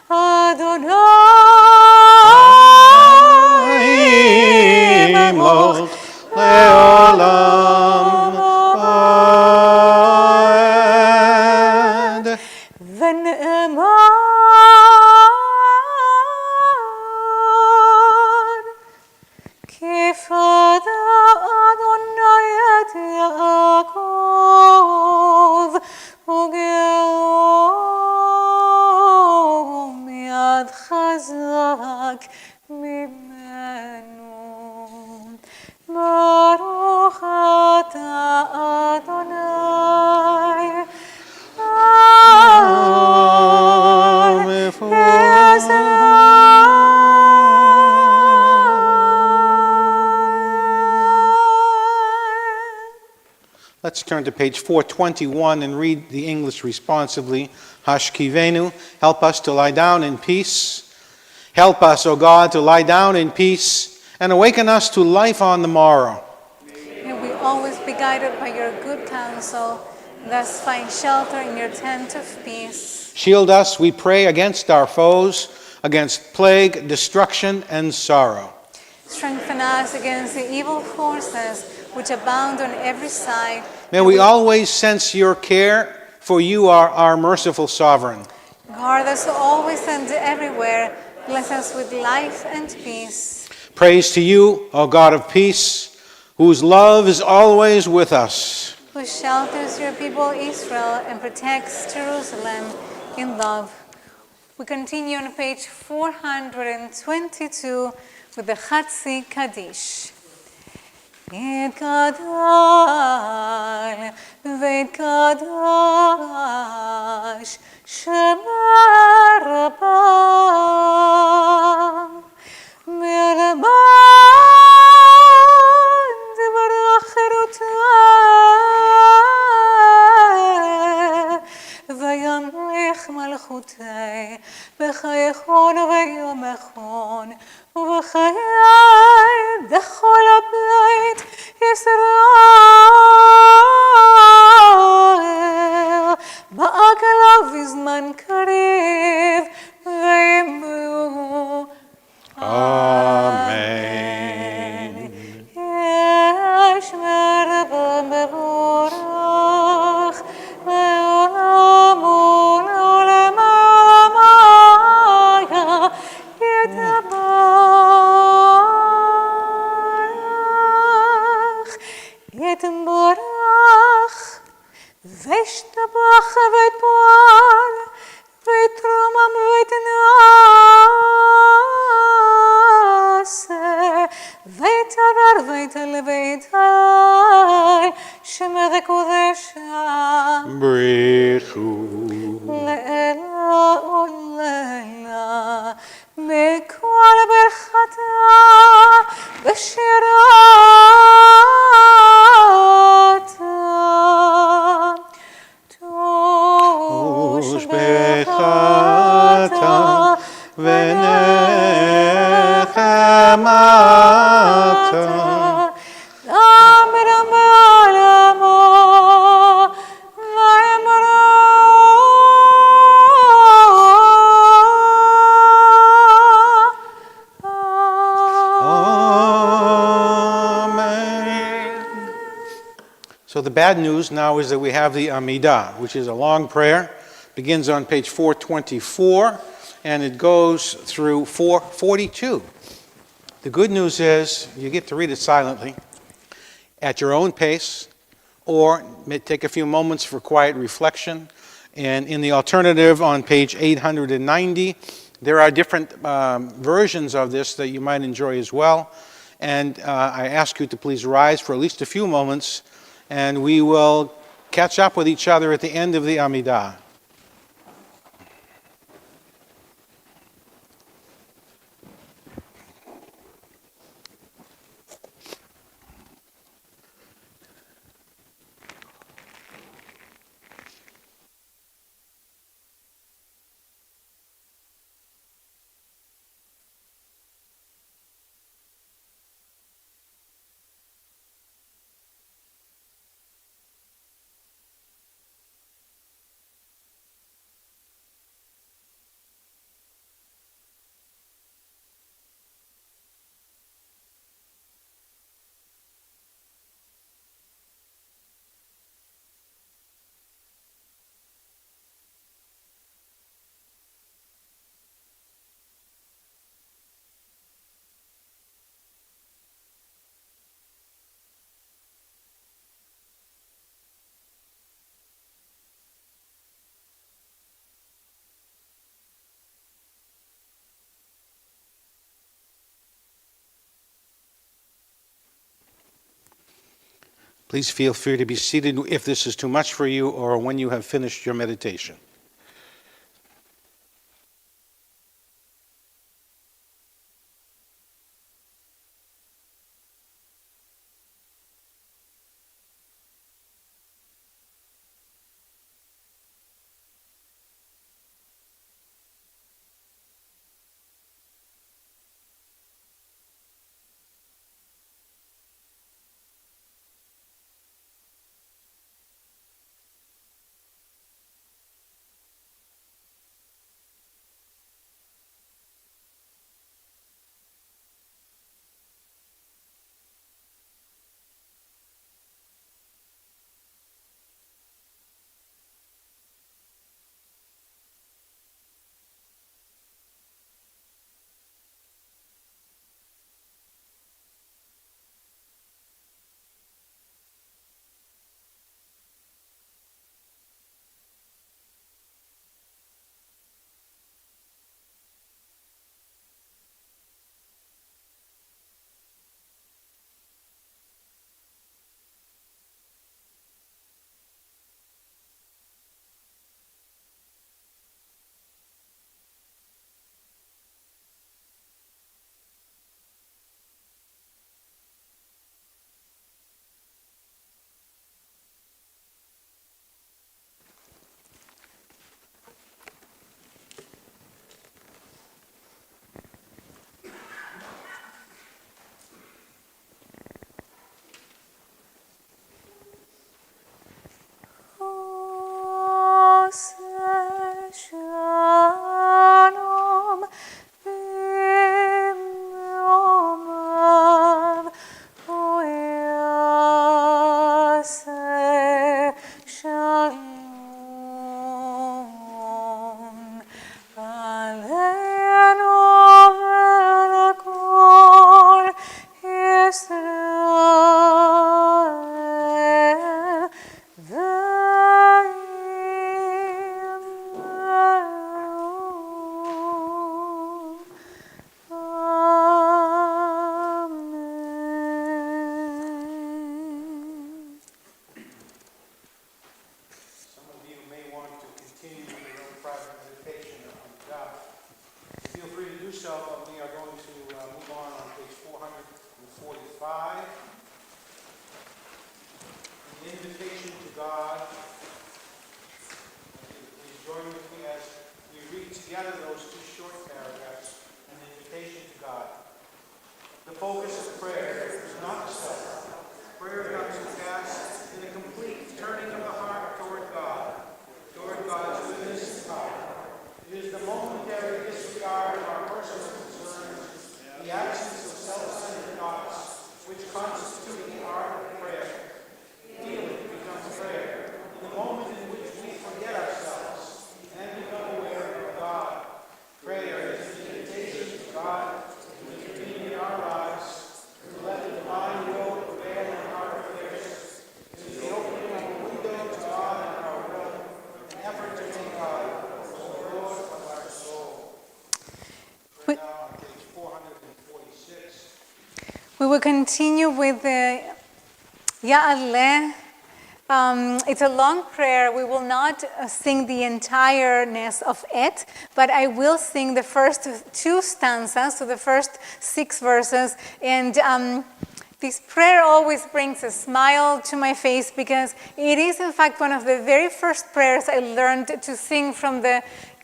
אדוני ימלוך לעולם ועד. ונאמר כי פדה אדוני את יעקב וגאו מיד חזק ממנו. ברוך אתה אדוני Let's turn to page 421 and read the English responsively. Hashkivenu, help us to lie down in peace. Help us, O God, to lie down in peace and awaken us to life on the morrow. May we always be guided by your good counsel, thus find shelter in your tent of peace. Shield us, we pray, against our foes, against plague, destruction, and sorrow. Strengthen us against the evil forces which abound on every side. May we always sense your care, for you are our merciful sovereign. Guard us always and everywhere. Bless us with life and peace. Praise to you, O God of peace, whose love is always with us. Who shelters your people Israel and protects Jerusalem in love. We continue on page 422 with the Chatzi Kaddish. יתגדל ויתקדש שמה רבה מרבה דברה חירותה וימליך מלכותה בחייכון וביומכון ובחיי בית אל בית שמך קודשה בריחו. לעילא ולעילא בכל ברכתה ושירתה ושבחתה ונחמתה. So the bad news now is that we have the Amidah, which is a long prayer, begins on page 424, and it goes through 442. The good news is you get to read it silently at your own pace, or take a few moments for quiet reflection. And in the alternative on page 890, there are different versions of this that you might enjoy as well. And I ask you to please rise for at least a few moments, and we will catch up with each other at the end of the Amidah. Please feel free to be seated if this is too much for you or when you have finished your meditation. 5, an invitation to God. Please join with me as we read together those two short paragraphs, an invitation to God. The focus of prayer is not self. Prayer comes to pass in a complete turning of the heart toward God's goodness and power. It is the momentary disregard of our personal concerns, the absence of self-centered thoughts, which constitute the art of prayer. Healing becomes prayer in the moment in which we forget ourselves and become aware of God. Prayer is the invitation to God to intervene in our lives, to let the divine will prevail in our affairs. It is the opening of a window to God and our will, an effort to make God the Lord of our soul. We're now on page 446. We will continue with the Ya'aleh. It's a long prayer. We will not sing the entireness of it, but I will sing the first two stanzas, so the first 6 verses. And this prayer always brings a smile to my face because it is, in fact, one of the very first prayers I learned to sing from the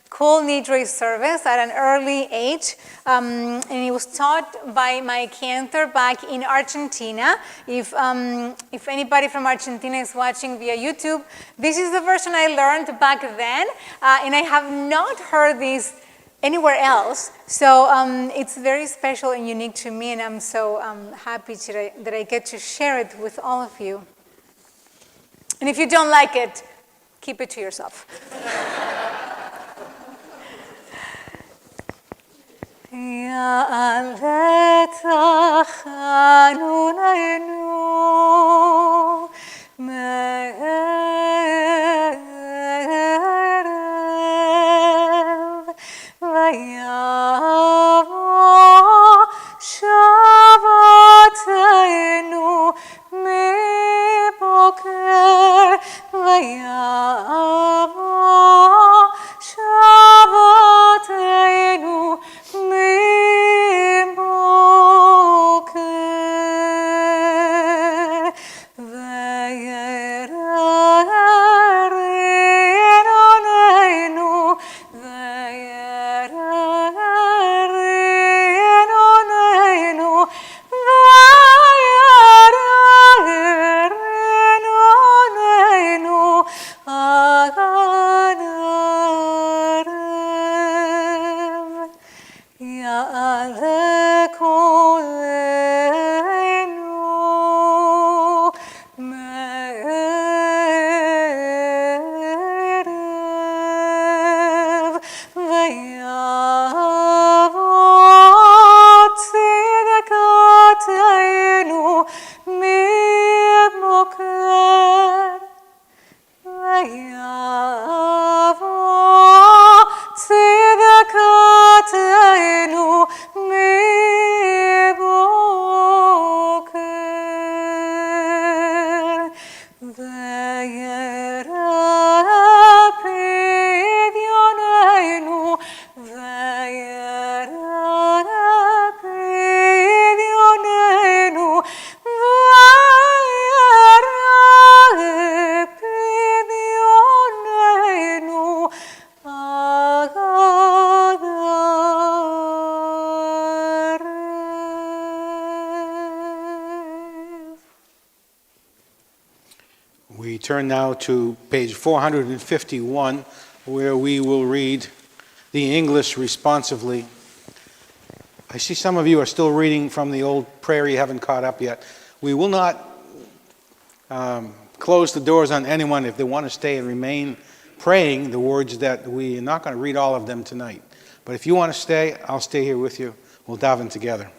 Kol Nidre service at an early age, and it was taught by my Cantor back in Argentina. If anybody from Argentina is watching via YouTube, this is the version I learned back then, and I have not heard this anywhere else. So it's very special and unique to me, and I'm so happy today that I get to share it with all of you. And if you don't like it, keep it to yourself. Ya'aleh tachanunaynu me'erev v'yavo shavataynu miboker v'yavo shavataynu We turn now to page 451, where we will read the English responsively. I see some of you are still reading from the old prayer. You haven't caught up yet. We will not close the doors on anyone if they want to stay and remain praying the words that we are not going to read all of them tonight. But if you want to stay, I'll stay here with you. We'll daven together.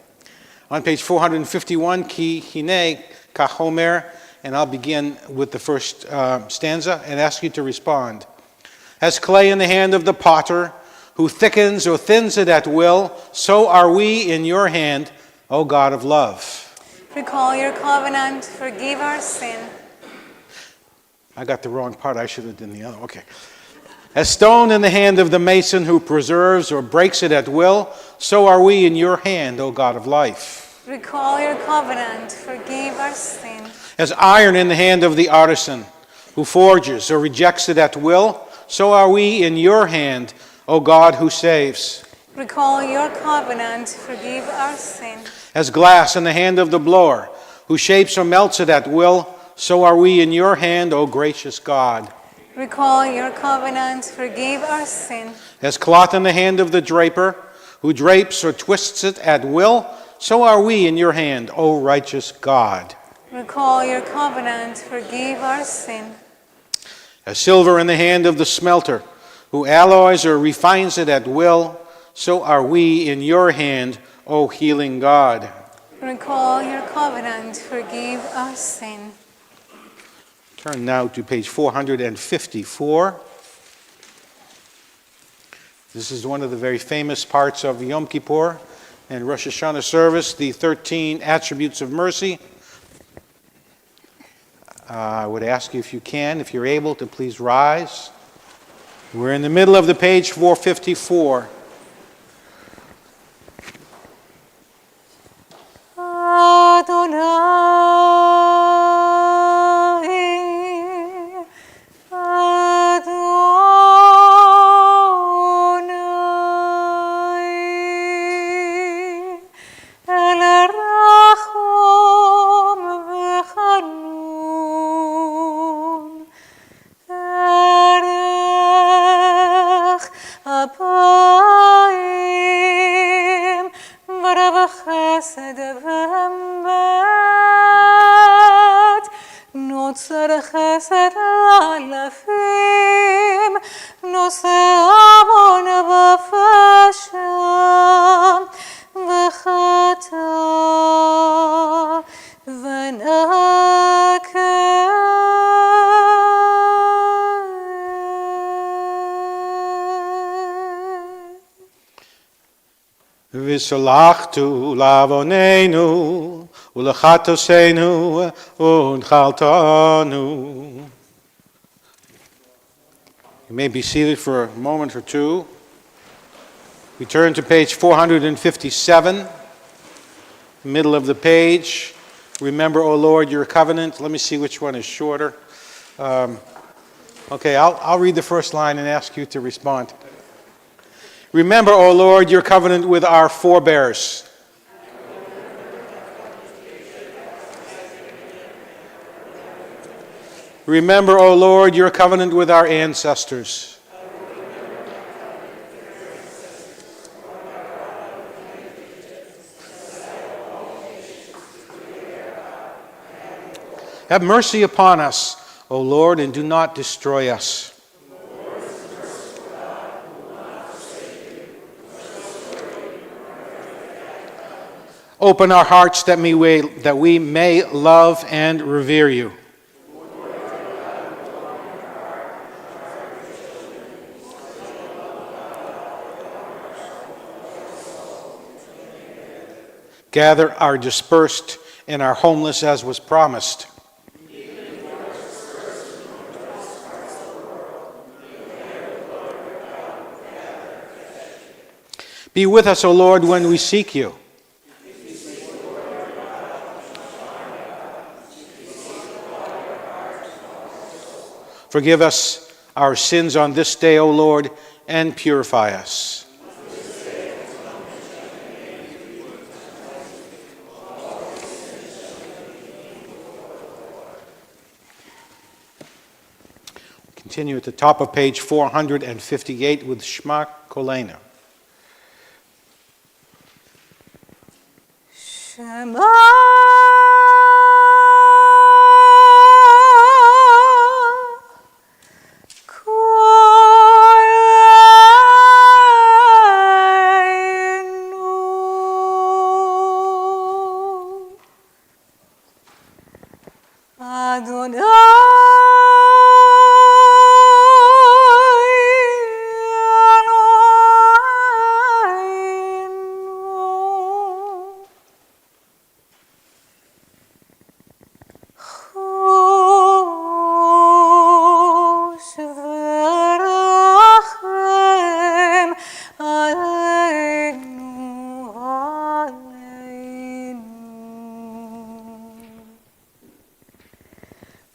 On page 451, Ki Hine Kachomer, and I'll begin with the first stanza and ask you to respond. As clay in the hand of the potter, who thickens or thins it at will, so are we in your hand, O God of love. Recall your covenant, forgive our sin. I got the wrong part. I should have done the other. Okay. As stone in the hand of the mason who preserves or breaks it at will, so are we in your hand, O God of life. Recall your covenant, forgive our sin. As iron in the hand of the artisan, who forges or rejects it at will, so are we in your hand, O God who saves. Recall your covenant, forgive our sin. As glass in the hand of the blower, who shapes or melts it at will, so are we in your hand, O gracious God. Recall your covenant, forgive our sin. As cloth in the hand of the draper, who drapes or twists it at will, so are we in your hand, O righteous God. Recall your covenant, forgive our sin. As silver in the hand of the smelter, who alloys or refines it at will, so are we in your hand, O healing God. Recall your covenant, forgive our sin. Turn now to page 454. This is one of the very famous parts of Yom Kippur and Rosh Hashanah service, the 13 attributes of mercy. I would ask you if you can, if you're able, to please rise. We're in the middle of the page 454. V'solachtu la'avoneinu u'lechatosenu u'nchaltanu. You may be seated for a moment or two. We turn to page 457, middle of the page. Remember, O Lord, your covenant. Let me see which one is shorter. Okay, I'll read the first line and ask you to respond. Remember, O Lord, your covenant with our forebears. Remember, O Lord, your covenant with our ancestors. Have mercy upon us, O Lord, and do not destroy us. Open our hearts that we may love and revere you. Gather our dispersed and our homeless as was promised. Be with us, O Lord, when we seek you. Forgive us our sins on this day, O Lord, and purify us. Continue at the top of page 458 with Shema Kolenu. Shema Ainu, Ainu.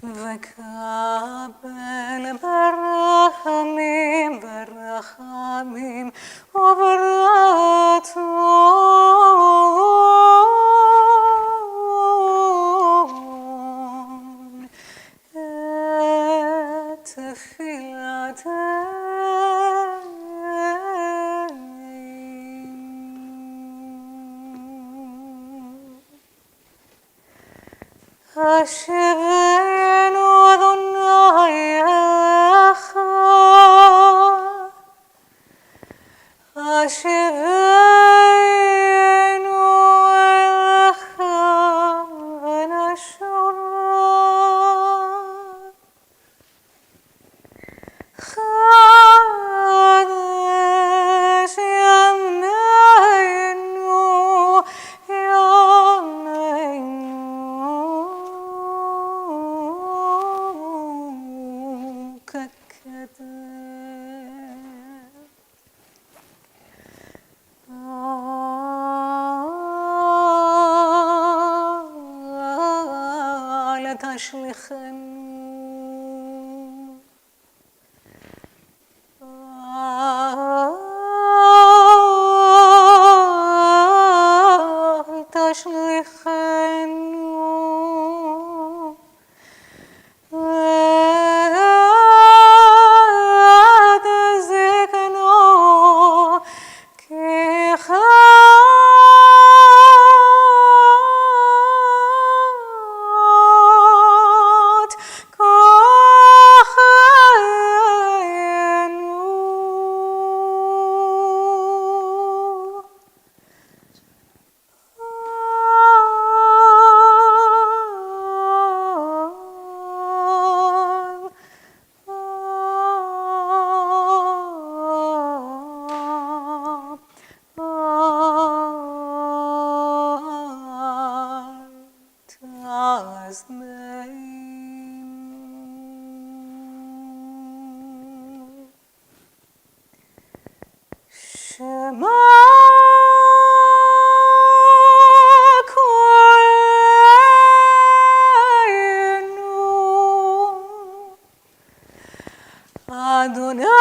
וקבל ברחמים ברחמים וברצון את תפילתנו. השיבנו אדוני אליך, השיבנו אליך ונשוב. חדש ימינו, ימינו כקדם. אל תשליכנו, אל תשליכנו לעת זקנה, כי חת כוחנו. שמע קולנו, אדוני אלוהינו.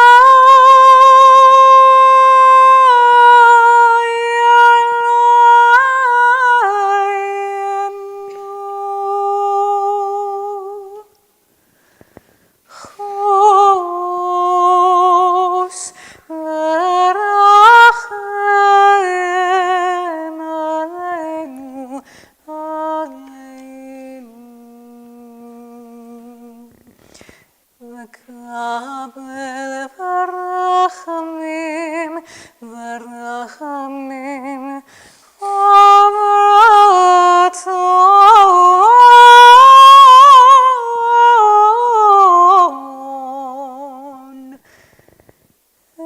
חוס ורחם עלינו, עלינו. וקבל ברחמים ברחמים וברצון את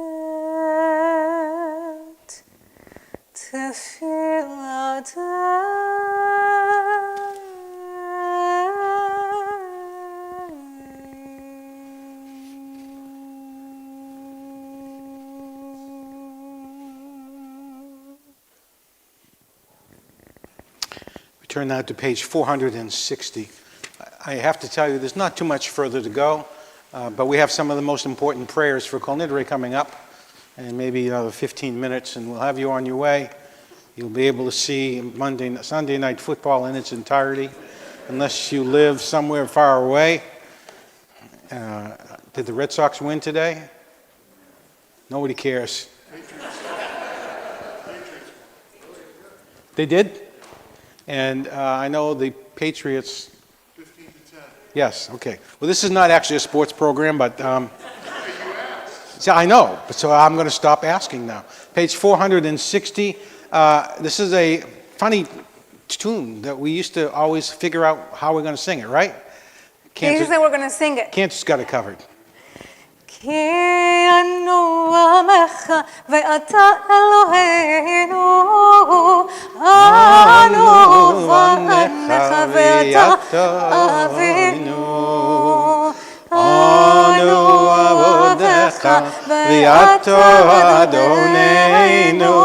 We turn now to page 460. I have to tell you, there's not too much further to go, but we have some of the most important prayers for Kol Nidre coming up, and maybe another 15 minutes, and we'll have you on your way. You'll be able to see Sunday night football in its entirety, unless you live somewhere far away. Did the Red Sox win today? Nobody cares. They did? And I know the Patriots. 15 to 10. Yes, okay. Well, this is not actually a sports program, but see, I know, so I'm going to stop asking now. Page 460. This is a funny tune that we used to always figure out how we're going to sing it, right? He said we're going to sing it. Cantor's got it covered. כי אנו עמך ואתה אלוהינו, אנו בניך ואתה אבינו, אנו עבדיך ואתה אדוננו,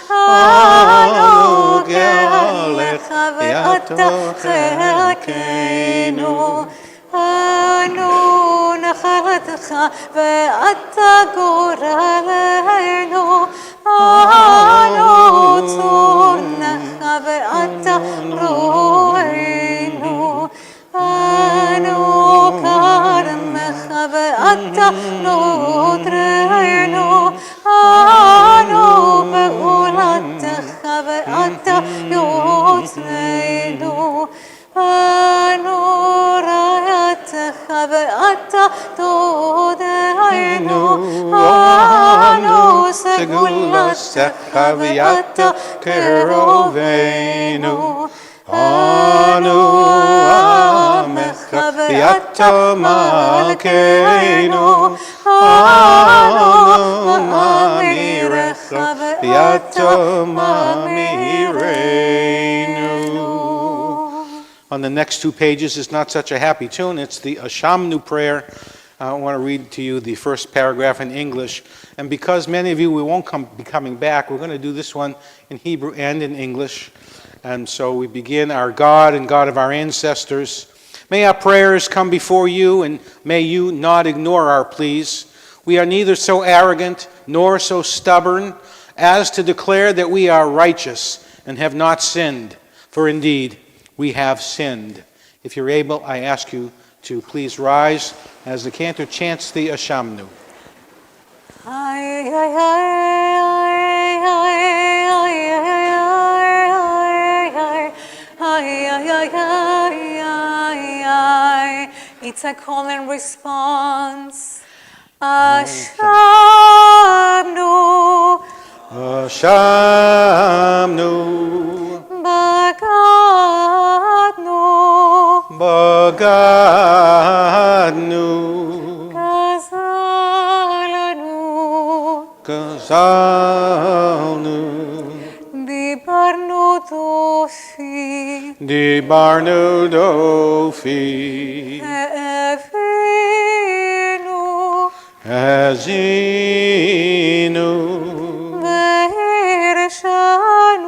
אנו גאליך ואתה חלקנו. אנו נחלתך ואתה גורלנו, אנו צאנך ואתה רוענו, אנו כרמך ואתה נדרנו, אנו פעולתך ואתה יוצרנו, אנו רעייתך ואתה תודענו, אנו סגולתך ואתה קרובנו, אנו עמך ואתה מלכנו, אנו מאמירך ואתה מאמירנו. On the next two pages is not such a happy tune. It's the Ashamu prayer. I want to read to you the first paragraph in English. And because many of you, we won't be coming back, we're going to do this one in Hebrew and in English. And so we begin, our God and God of our ancestors. May our prayers come before you, and may you not ignore our pleas. We are neither so arrogant nor so stubborn as to declare that we are righteous and have not sinned. For indeed, we have sinned. If you're able, I ask you to please rise as the cantor chants the Ashamu. It's a call and response. Ashamu, Ashamu, Bagadnu, Bagadnu, Gazalanu, Gazalnu, Dibarnu Dofi, Dibarnu Dofi, Evinu, Azinu, Berenson,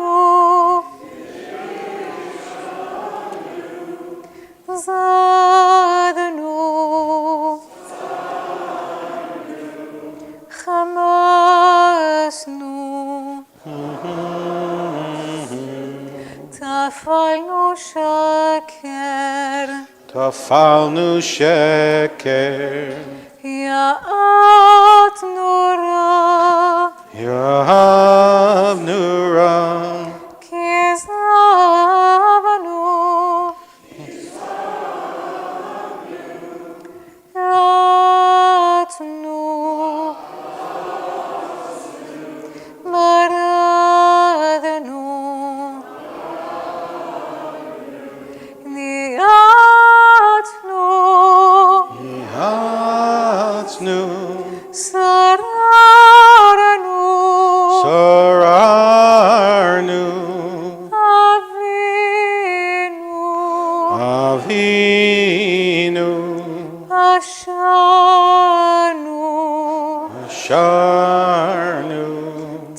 Zadnu, Chamasnu, Tafalnu shaker, Tafalnu sheker, Ya'at nura, Yahav Nura, Kizavanu, Ratnu, Baradnu, Niatnu, Yahatznu, Sararnu, Sararnu, Avinu, Avinu, Ashanu, Asharnu,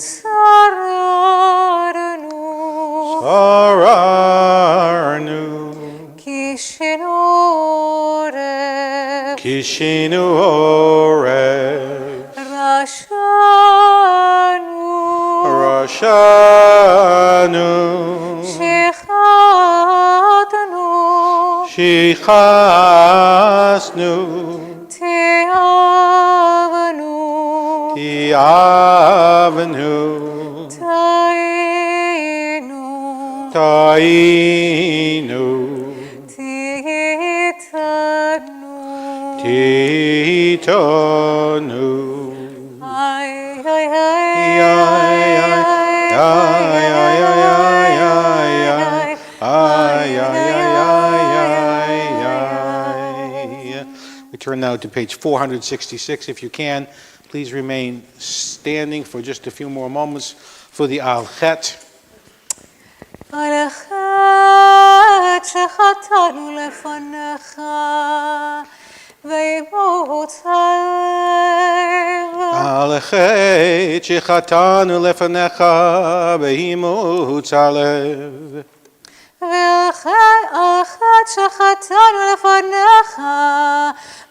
Sararnu, Sararnu, Kishinore, Kishinu Oreh, Rashanu, Rashanu, Shechatanu, Shichasnu, Teavanu, Tiavanu, Tainu, Tainu, Titanu, Titanu, Ay, ay, ay, ay, We turn now to page 466. If you can, please remain standing for just a few more moments for the Al-Chet. על החטא שחטאנו לפניך, וימות הלב. על החטא שחטאנו לפניך, באימוץ הלב. ועל החטא שחטאנו שחטאנו לפניך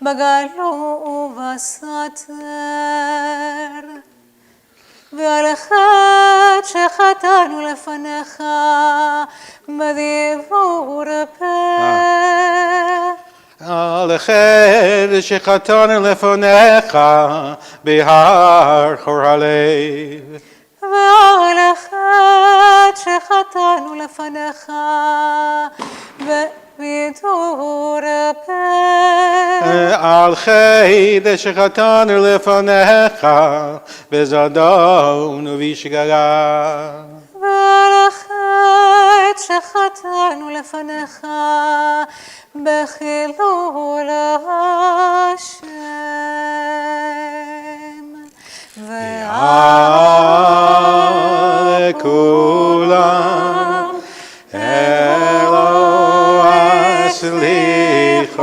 בגלות ובסתר. ועל החטא שחטאנו לפניך בדיבור פה. על החטא שחטאנו לפניך בהר חור הלב. ועל החטא שחטאנו לפניך בדיבור פה. על חטא שחטאנו לפניך בזדון ובשגגה. ועל החטא שחטאנו לפניך בחילול השם. ועל כולם אלוה הסליחות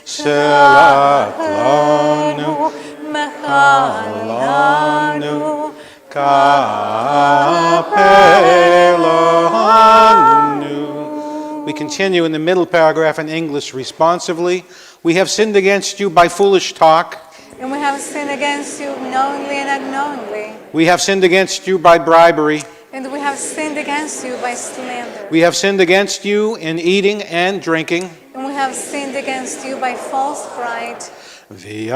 שלח לנו מחלנו כפר לנו. We continue in the middle paragraph in English responsively. We have sinned against you by foolish talk. And we have sinned against you knowingly and unknowingly. We have sinned against you by bribery. And we have sinned against you by slander. We have sinned against you in eating and drinking. And we have sinned against you by false pride. V'al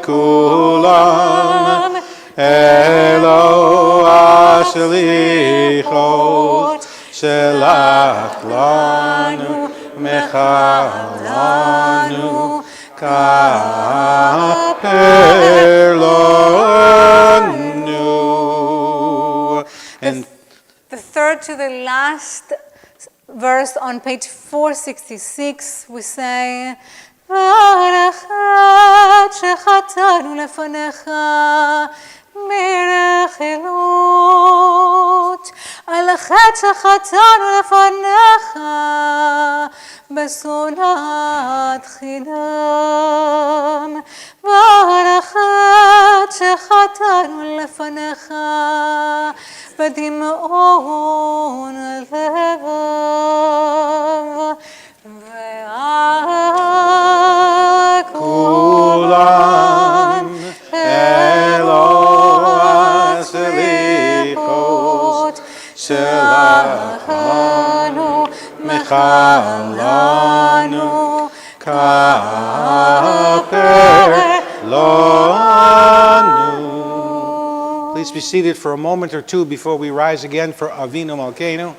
kulam Eloah selichot shelach lanu mechalanu kaper lanu. And the third to the last verse on page 466, we say, ועל החטא שחטאנו לפניך מרכילות, על החטא שחטאנו לפניך בשונאת חינם, ועל החטא שחטאנו לפניך בדמעון לבב, ועל כולם אלוה סליחות שלח לנו מחלנו כפר לנו. Please be seated for a moment or two before we rise again for Avinu Malkeinu.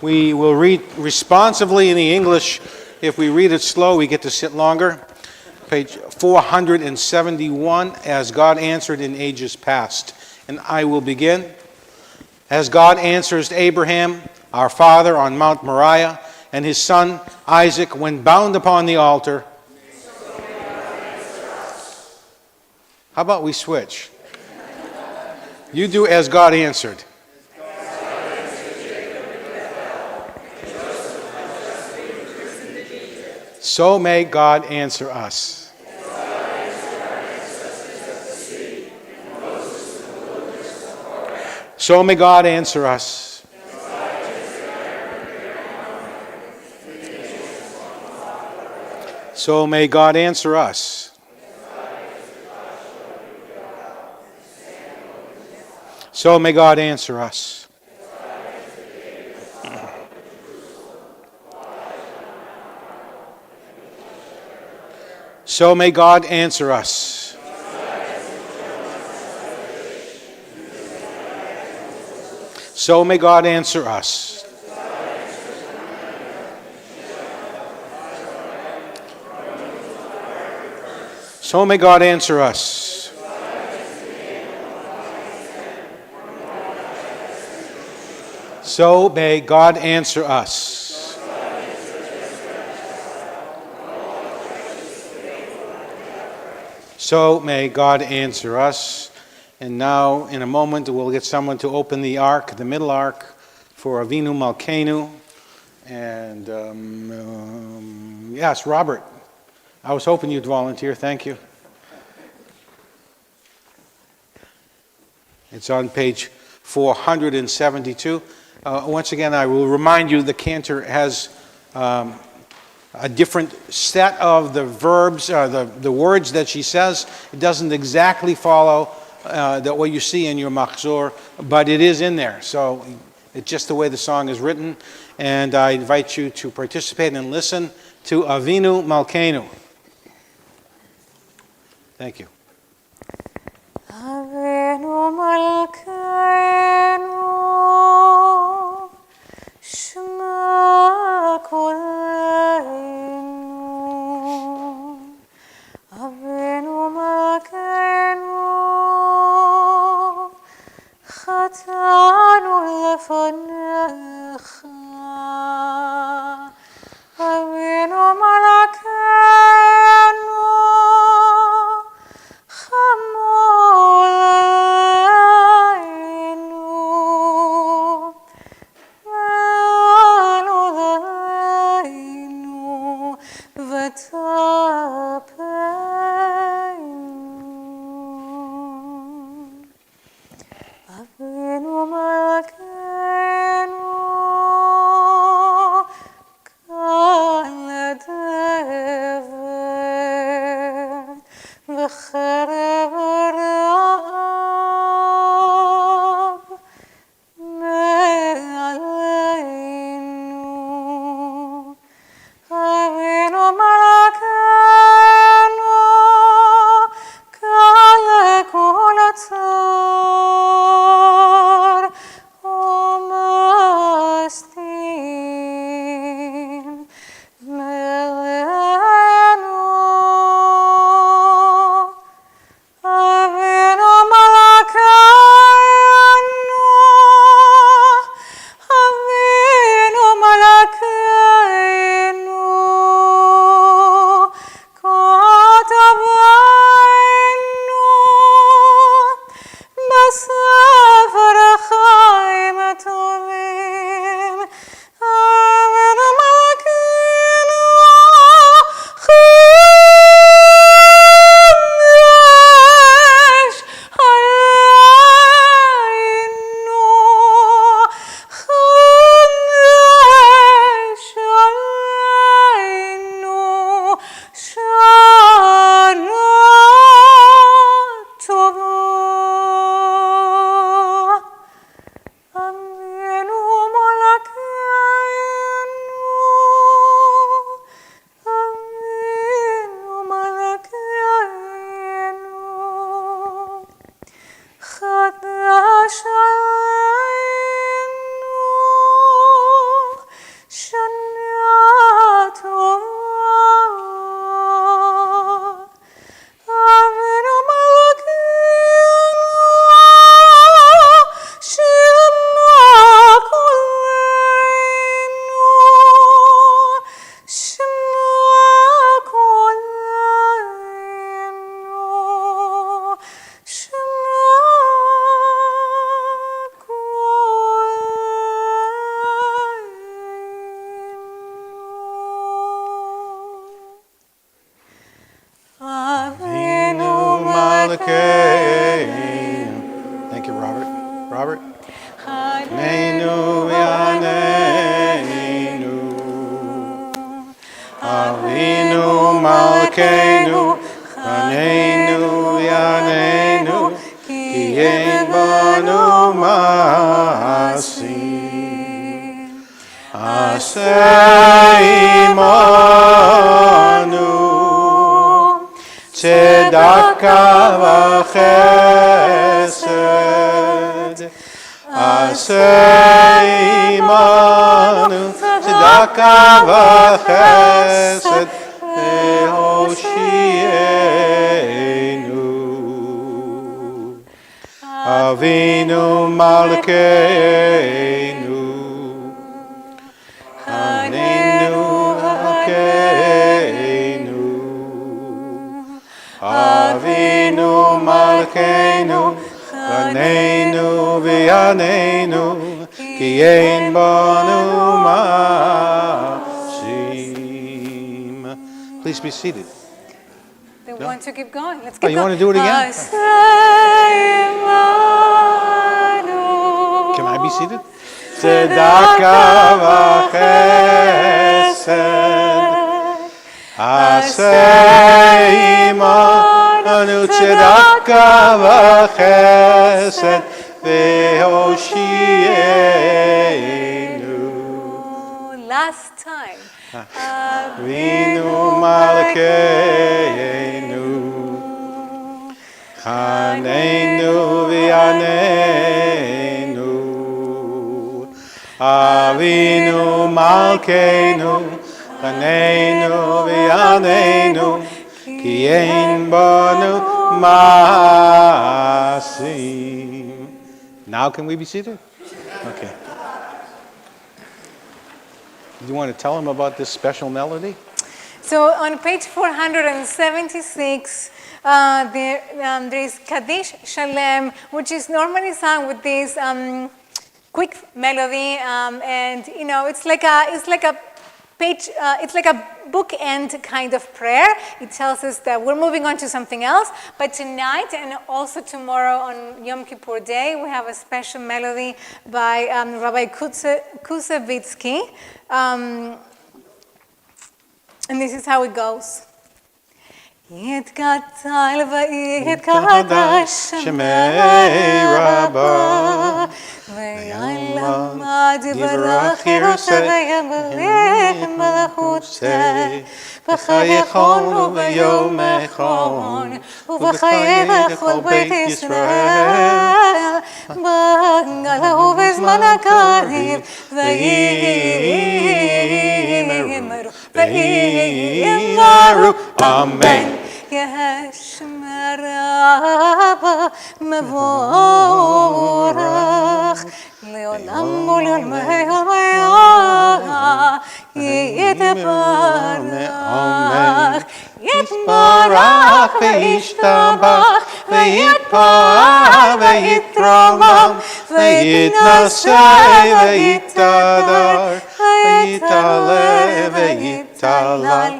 We will read responsively in the English. If we read it slow, we get to sit longer. Page 471, As God Answered in Ages Past. And I will begin. As God answers Abraham, our father, on Mount Moriah, and his son Isaac, when bound upon the altar. How about we switch? You do as God answered. So may God answer us. So may God answer us. So may God answer us. So may God answer us. So may God answer us. So may God answer us. So may God answer us. So may God answer us. So may God answer us. And now, in a moment, we'll get someone to open the ark, the middle ark, for Avinu Malkeinu. And yes, Robert, I was hoping you'd volunteer. Thank you. It's on page 472. Once again, I will remind you the Cantor has a different set of the verbs, the words that she says. It doesn't exactly follow what you see in your machzor, but it is in there. So it's just the way the song is written. And I invite you to participate and listen to Avinu Malkeinu. Thank you. Avinu Malkeinu, Shema Koleinu. Avinu Malkeinu, Chatanu lefanecha. Avinu Malkeinu, Chamoleinu, Me'aloleinu, V'tapeinu. Avinu Malkeinu, Kan ledever, V'cherev ra'ab, Me'aleinu. Avinu Malkeinu, Kan lekol atzar, U'mastin, Me'aleinu. Avinu Malkeinu, Avinu Malkeinu, Katabeinu b'sefer Chaim Tovim. Avinu Malkeinu, Chodesh Aleinu, Chodesh Aleinu, Shana Tova. Avinu Malkeinu, Avinu Malkeinu, Chadash Aleinu, Shana Tova. Avinu Malkeinu, Shema Koleinu, Shema Koleinu, Shema Koleinu. Avinu Malkeinu. Thank you, Robert. Robert? Neinu v'yaneinu. Avinu Malkeinu, Neinu v'yaneinu, Ki ein banu ma'asim. Aseh imanu, tzedaka v'chesed. Aseh imanu, tzedaka v'chesed, ve'hoshienu. Avinu Malkeinu, Avinu Malkeinu, Avinu Malkeinu, Aneinu v'yaneinu, ki ein banu ma'asim. Please be seated. They want to keep going. Let's Oh, keep you going. want to do it again? Aseh imanu, Can I be seated? צדקה וחסד. עשה עמנו צדקה וחסד והושיענו. Last time. אבינו מלכנו, חננו ויעננו. אבינו מלכנו, חננו ויעננו, כי אין בנו מעשים. Now can we be seated? Okay. Do you want to tell them about this special melody? So on page 476, there is Kaddish Shalem, which is normally sung with this quick melody, and you know it's like a page. It's like a bookend kind of prayer. It tells us that we're moving on to something else. But tonight and also tomorrow on Yom Kippur Day, we have a special melody by Rabbi Kusevitsky. And this is how it goes. יתגדל ויתקדש שמי רבה וילמד יברך ירצה וימלך מלכותו בחייכון וביומכון ובחיי כל בית ישראל בגלה ובזמן הקריב ויאמרו אמן. ישמר רבה מבורך לעולם ולעולמי עולמי יתברך יתברך וישתבח ויתפאר ויתרומם ויתנשא ויתהדר ויתעלה ויתהלל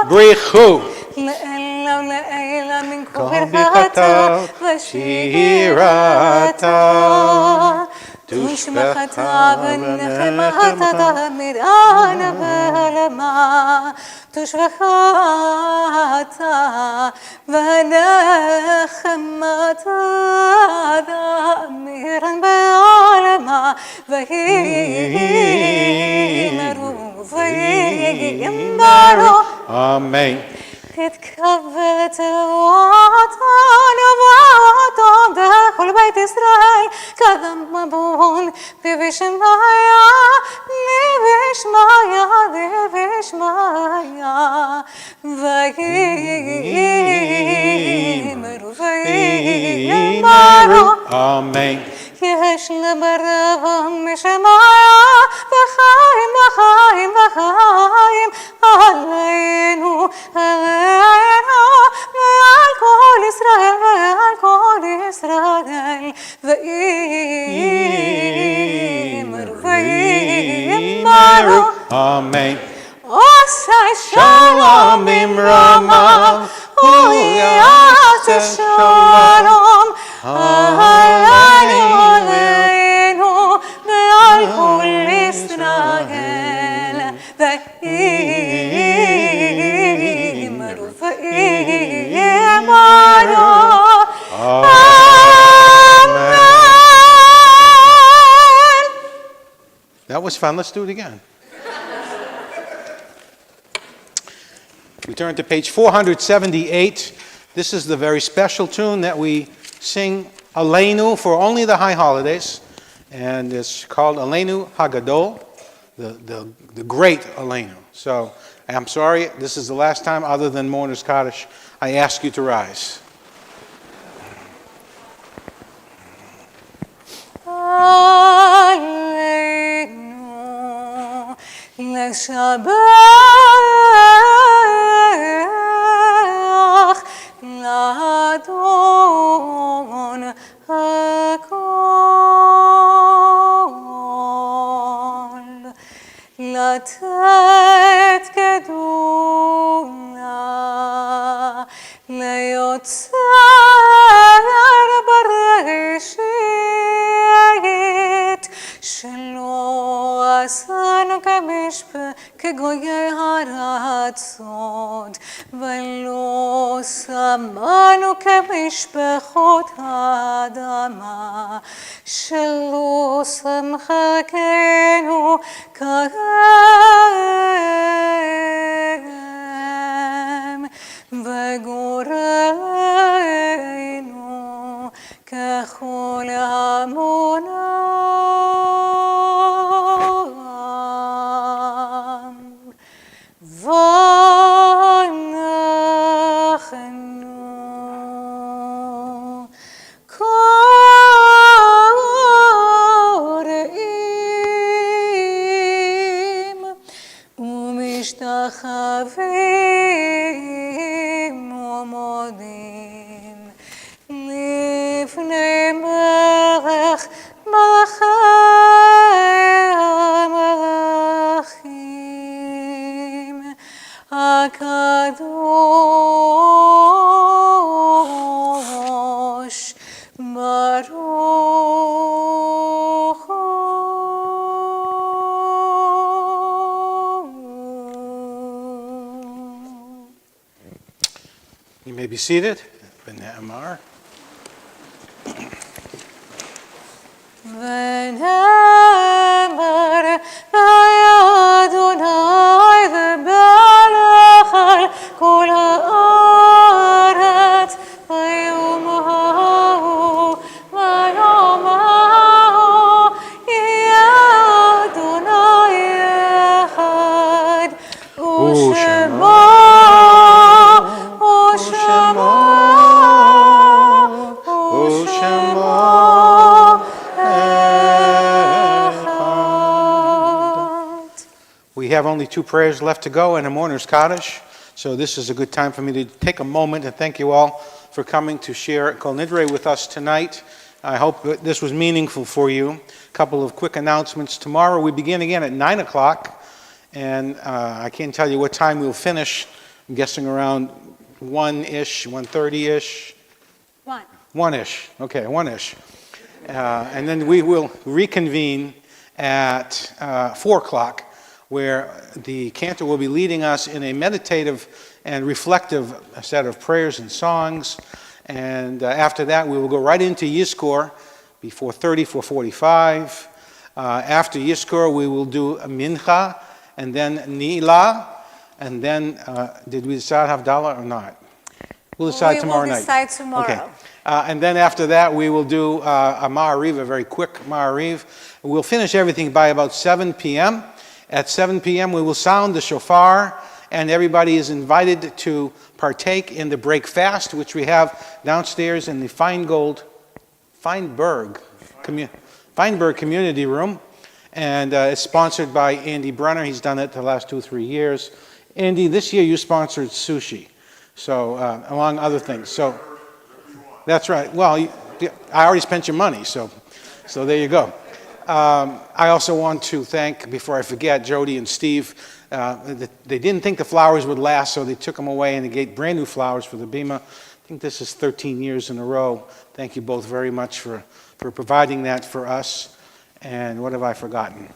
בריחו לעילא ולעילא מן כל ברכתה ושירתה תושבחתה ונחמתה מדענה ולמה תושבחתה ונחמתה דמירן בעלמה ויאמרו ויאמרו אמן. תתקבל תלותנו ואותו בכל בית ישראל קדם מבון בבשמיה לבשמיה לבשמיה ויאמרו ויאמרו אמן. יש לברבה משמיה וחיים וחיים וחיים עלינו עלינו ועל כל ישראל ועל כל ישראל ואמרו ואמרו אמן. עושה שלום במרומיו ויעשה שלום עלינו עלינו ועל כל ישראל ואמרו ואמרו אמן. That was fun. Let's do it again. We turn to page 478. This is the very special tune that we sing Aleinu for only the high holidays. And it's called Aleinu Hagadol, the great Aleinu. So I'm sorry, this is the last time, other than Mourner's Kaddish, I ask you to rise. Aleinu לשבח לאדון הכל לתת גדולה ליוצא כגויי הארצות, ולא שמענו כמשפחות האדמה, שלא שם חלקנו כהם, וגורלנו ככל המונם. ואנחנו קוראים ומשתחווים ומודים לפני מלך מלכי המלכים, הקדוש ברוך הוא. You may be seated. Benamar. ונאמר אדוני ובלך על כל הארץ ביום ההוא ויאמר יהיה אדוני אחד ושמו We have only 2 prayers left to go and a mourner's Kaddish, so this is a good time for me to take a moment and thank you all for coming to share Kol Nidre with us tonight. I hope that this was meaningful for you. A couple of quick announcements. Tomorrow we begin again at 9 o'clock, and I can't tell you what time we'll finish. I'm guessing around 1-ish, 1:30-ish. 1-ish, okay, 1-ish. And then we will reconvene at 4 o'clock, where the Cantor will be leading us in a meditative and reflective set of prayers and songs. And after that, we will go right into Yizkor, be 4:30, 4:45. After Yizkor, we will do a Mincha, and then Nila, and then, did we decide Havdalah or not? We'll decide tomorrow night. We will decide tomorrow. Okay. And then after that, we will do a Ma'ariv, a very quick Ma'ariv. We'll finish everything by about 7 p.m. At 7 p.m., we will sound the shofar, and everybody is invited to partake in the break fast, which we have downstairs in the Feinberg Community Room. And it's sponsored by Andy Brenner. He's done it the last 2-3 years. Andy, this year you sponsored sushi, so among other things. So that's right. Well, I already spent your money, so there you go. I also want to thank, before I forget, Jody and Steve. They didn't think the flowers would last, so they took them away and they gave brand new flowers for the Bima. I think this is 13 years in a row. Thank you both very much for providing that for us. And what have I forgotten?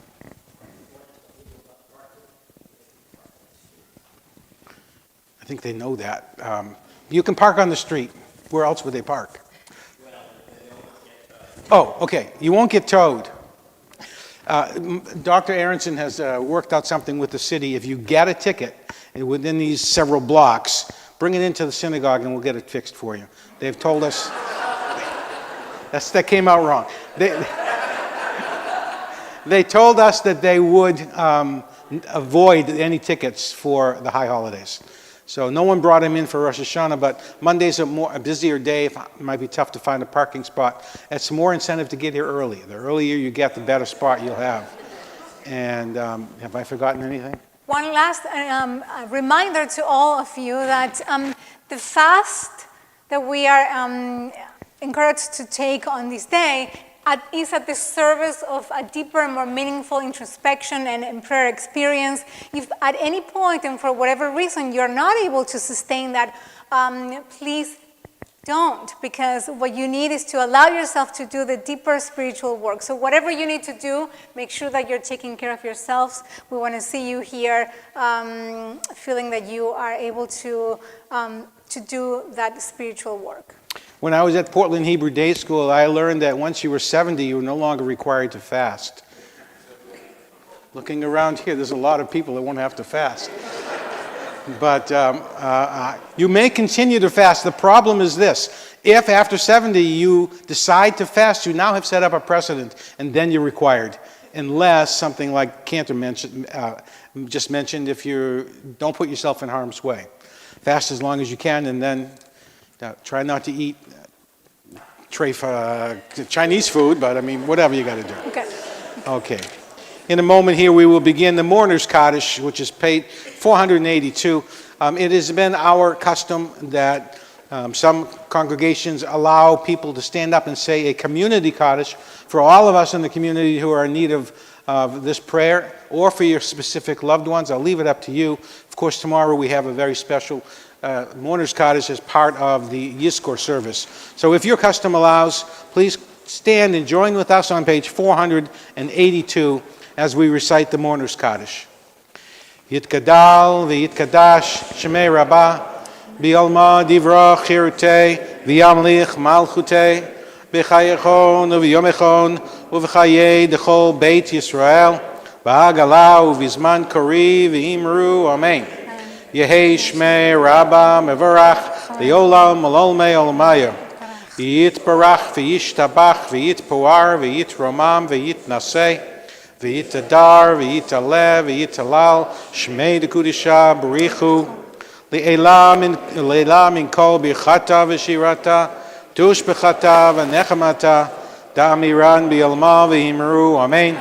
I think they know that. You can park on the street. Where else would they park? Oh, okay. You won't get towed. Dr. Berenson has worked out something with the city. If you get a ticket within these several blocks, bring it into the synagogue and we'll get it fixed for you. They've told us. That came out wrong. They told us that they would avoid any tickets for the high holidays. So no one brought him in for Rosh Hashanah, but Monday's a busier day. It might be tough to find a parking spot. It's more incentive to get here early. The earlier you get, the better spot you'll have. And have I forgotten anything? One last reminder to all of you that the fast that we are encouraged to take on this day is at the service of a deeper and more meaningful introspection and prayer experience. If at any point and for whatever reason you're not able to sustain that, please don't, because what you need is to allow yourself to do the deeper spiritual work. So whatever you need to do, make sure that you're taking care of yourselves. We want to see you here feeling that you are able to do that spiritual work. When I was at Portland Hebrew Day School, I learned that once you were 70, you were no longer required to fast. Looking around here, there's a lot of people that won't have to fast. But you may continue to fast. The problem is this. If after 70 you decide to fast, you now have set up a precedent, and then you're required. Unless something like Cantor just mentioned, if you don't put yourself in harm's way. Fast as long as you can, and then try not to eat Chinese food, but I mean, whatever you got to do. Okay. In a moment here, we will begin the Mourner's Kaddish, which is paid 482. It has been our custom that some congregations allow people to stand up and say a community Kaddish for all of us in the community who are in need of this prayer, or for your specific loved ones. I'll leave it up to you. Of course, tomorrow we have a very special Mourner's Kaddish as part of the Yizkor service. So if your custom allows, please stand and join with us on page 482 as we recite the Mourner's Kaddish. Yitkadal v'yitkadash shemei Rabbi bi'alma divra chirutei v'yamlich malchutei b'chayechon u'v'yomechon u'v'chayei d'chol Beit Yisrael b'hagala u'v'zman kori v'imru Amen. Yehei shmei Rabbi mevarach li'olam ololmei olamaya v'yitbarach v'yishtabach v'yitpoar v'yitromam v'yitnaseh V'yitadar, v'yitaleh, v'yitalal, shmei dekudisha, b'richu, le'ela min kol birchata v'shirata, tush b'chata v'nechamata, da'amiran bi'alma v'himru, Amen.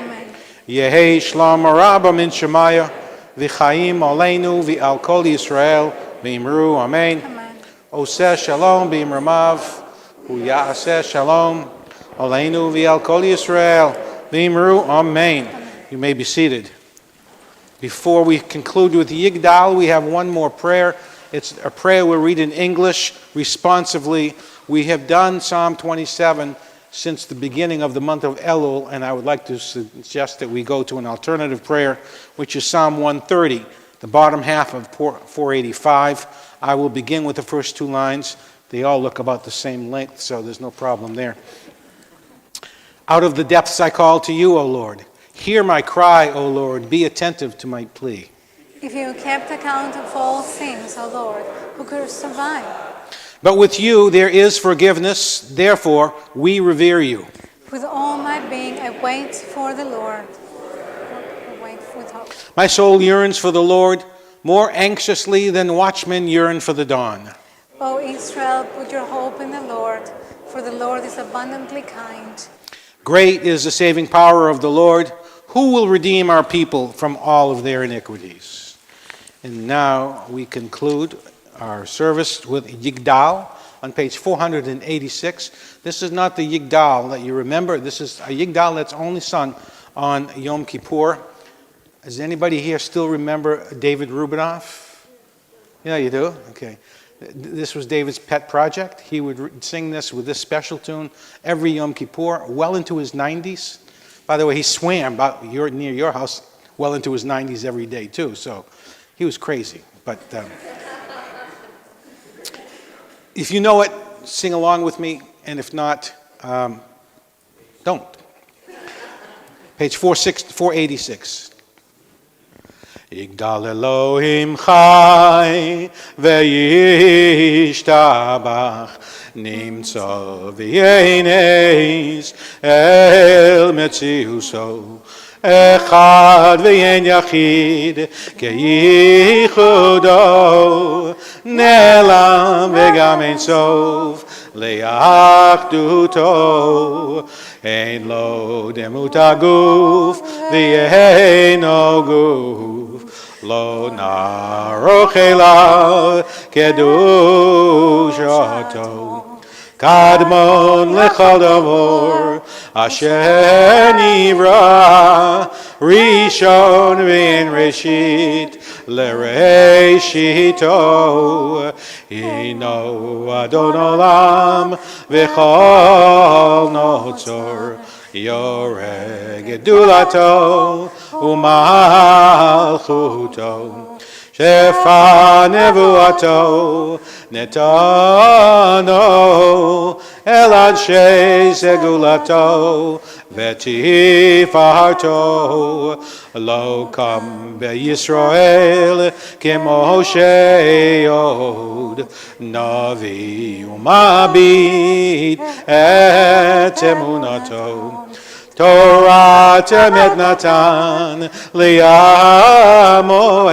Yehei shlam rabba min shemaya, v'chaim aleinu v'al kol Yisrael, v'himru, Amen. Oseh shalom b'imramav, u'ya'aseh shalom, aleinu v'al kol Yisrael, V'imru, Amen. You may be seated. Before we conclude with the Yigdal, we have one more prayer. It's a prayer we'll read in English responsively. We have done Psalm 27 since the beginning of the month of Elul, and I would like to suggest that we go to an alternative prayer, which is Psalm 130, the bottom half of 485. I will begin with the first two lines. They all look about the same length, so there's no problem there. Out of the depths I call to you, O Lord. Hear my cry, O Lord. Be attentive to my plea. If you kept account of all things, O Lord, who could survive? But with you there is forgiveness. Therefore, we revere you. With all my being, I wait for the Lord. I wait with hope. My soul yearns for the Lord more anxiously than watchmen yearn for the dawn. O Israel, put your hope in the Lord, for the Lord is abundantly kind. Great is the saving power of the Lord. Who will redeem our people from all of their iniquities? And now we conclude our service with Yigdal on page 486. This is not the Yigdal that you remember. This is a Yigdal that's only sung on Yom Kippur. Does anybody here still remember David Rubinoff? Yeah, you do? Okay. This was David's pet project. He would sing this with this special tune every Yom Kippur, well into his 90s. By the way, he swam near your house well into his 90s every day, too. So he was crazy. But if you know it, sing along with me. And if not, don't. Page 486. Yigdal Elohim chai ve'yishtabach nimtza v'yenes el metziuso echad ve'yen yachid ke'ichudo ne'elam ve'gam ein sof le'achduto ein lo demut haguf v'yeino guf Lo narochela kedushato kadmon lechol davor asher nivra rishon v'en reshit לראשיתו, הינו אדון עולם וכל נוצר, יורה גדולתו ומלכותו, שפע נבואתו נתנו אל אנשי סגולתו ותפארתו, לא קם בישראל כמו שעוד נביא ומביט את אמונתו. תורת אמת נתן לעמו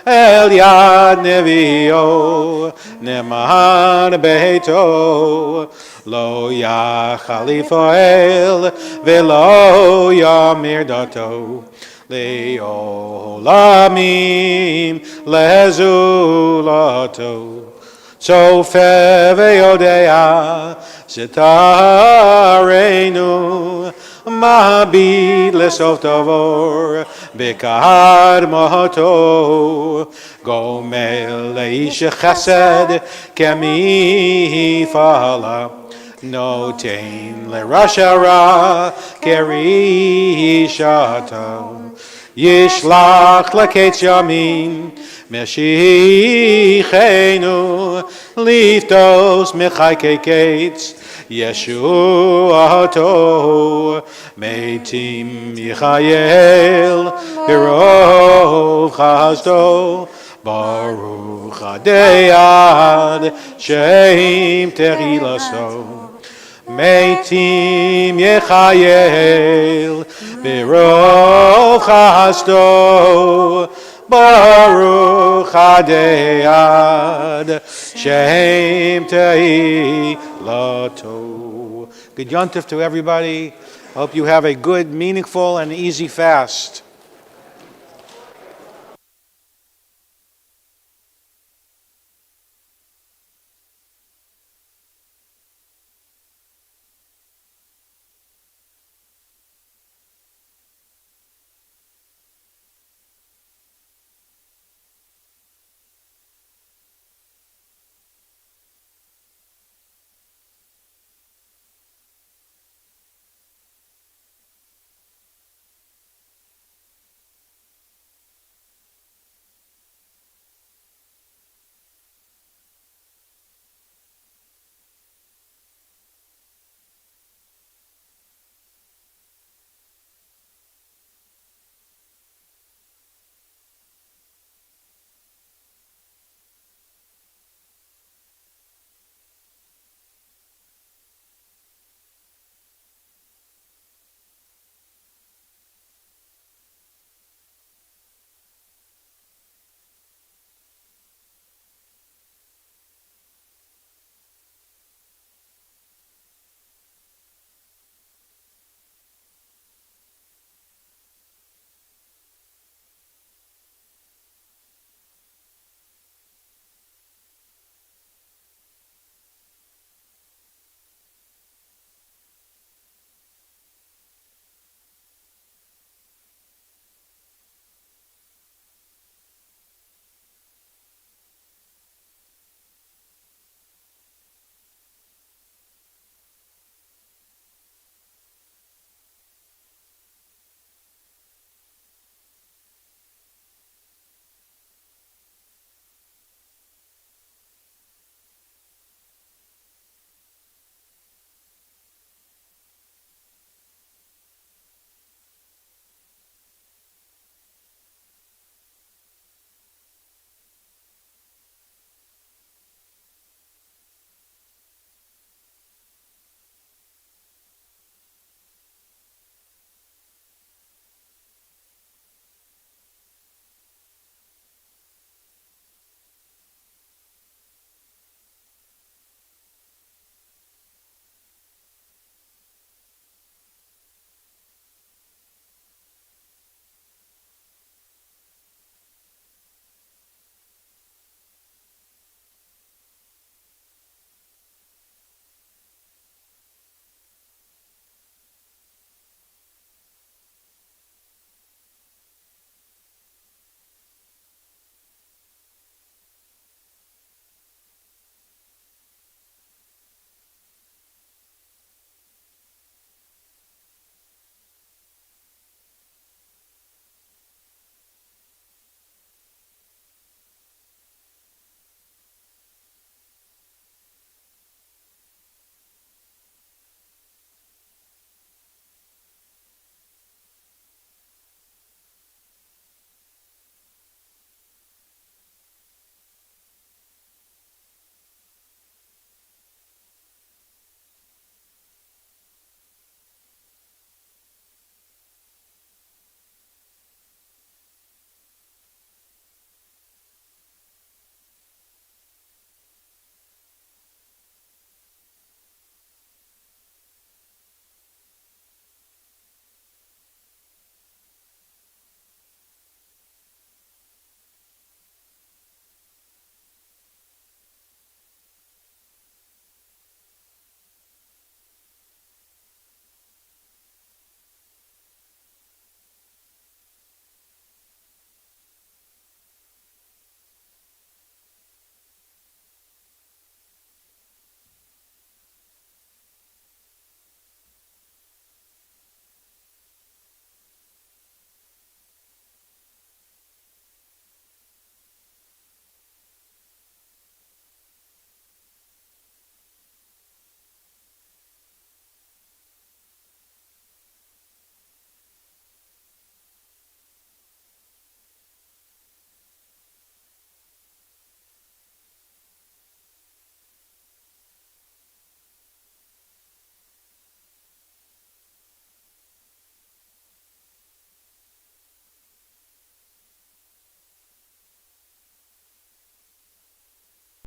אל יד נביאו, נאמן ביתו, לא יחליף אוהל ולא ימיר דתו, לעולמים לזולתו. צופה ויודע שתרנו, מביט לסוף דבור בקדמתו, גומל לאיש חסד כמפעלה, נותן לרשע רע כרישתו, ישלח לקץ ימים משיחנו, לפתוס מחיי קץ ישועתו, מתים יחייל ברוב חסדו, ברוך עדי עד שם תחילתו. מתים יחייל ברוב חסדו, ברוך עדי עד שם tehillatto. Good yontif to everybody. I hope you have a good, meaningful, and easy fast.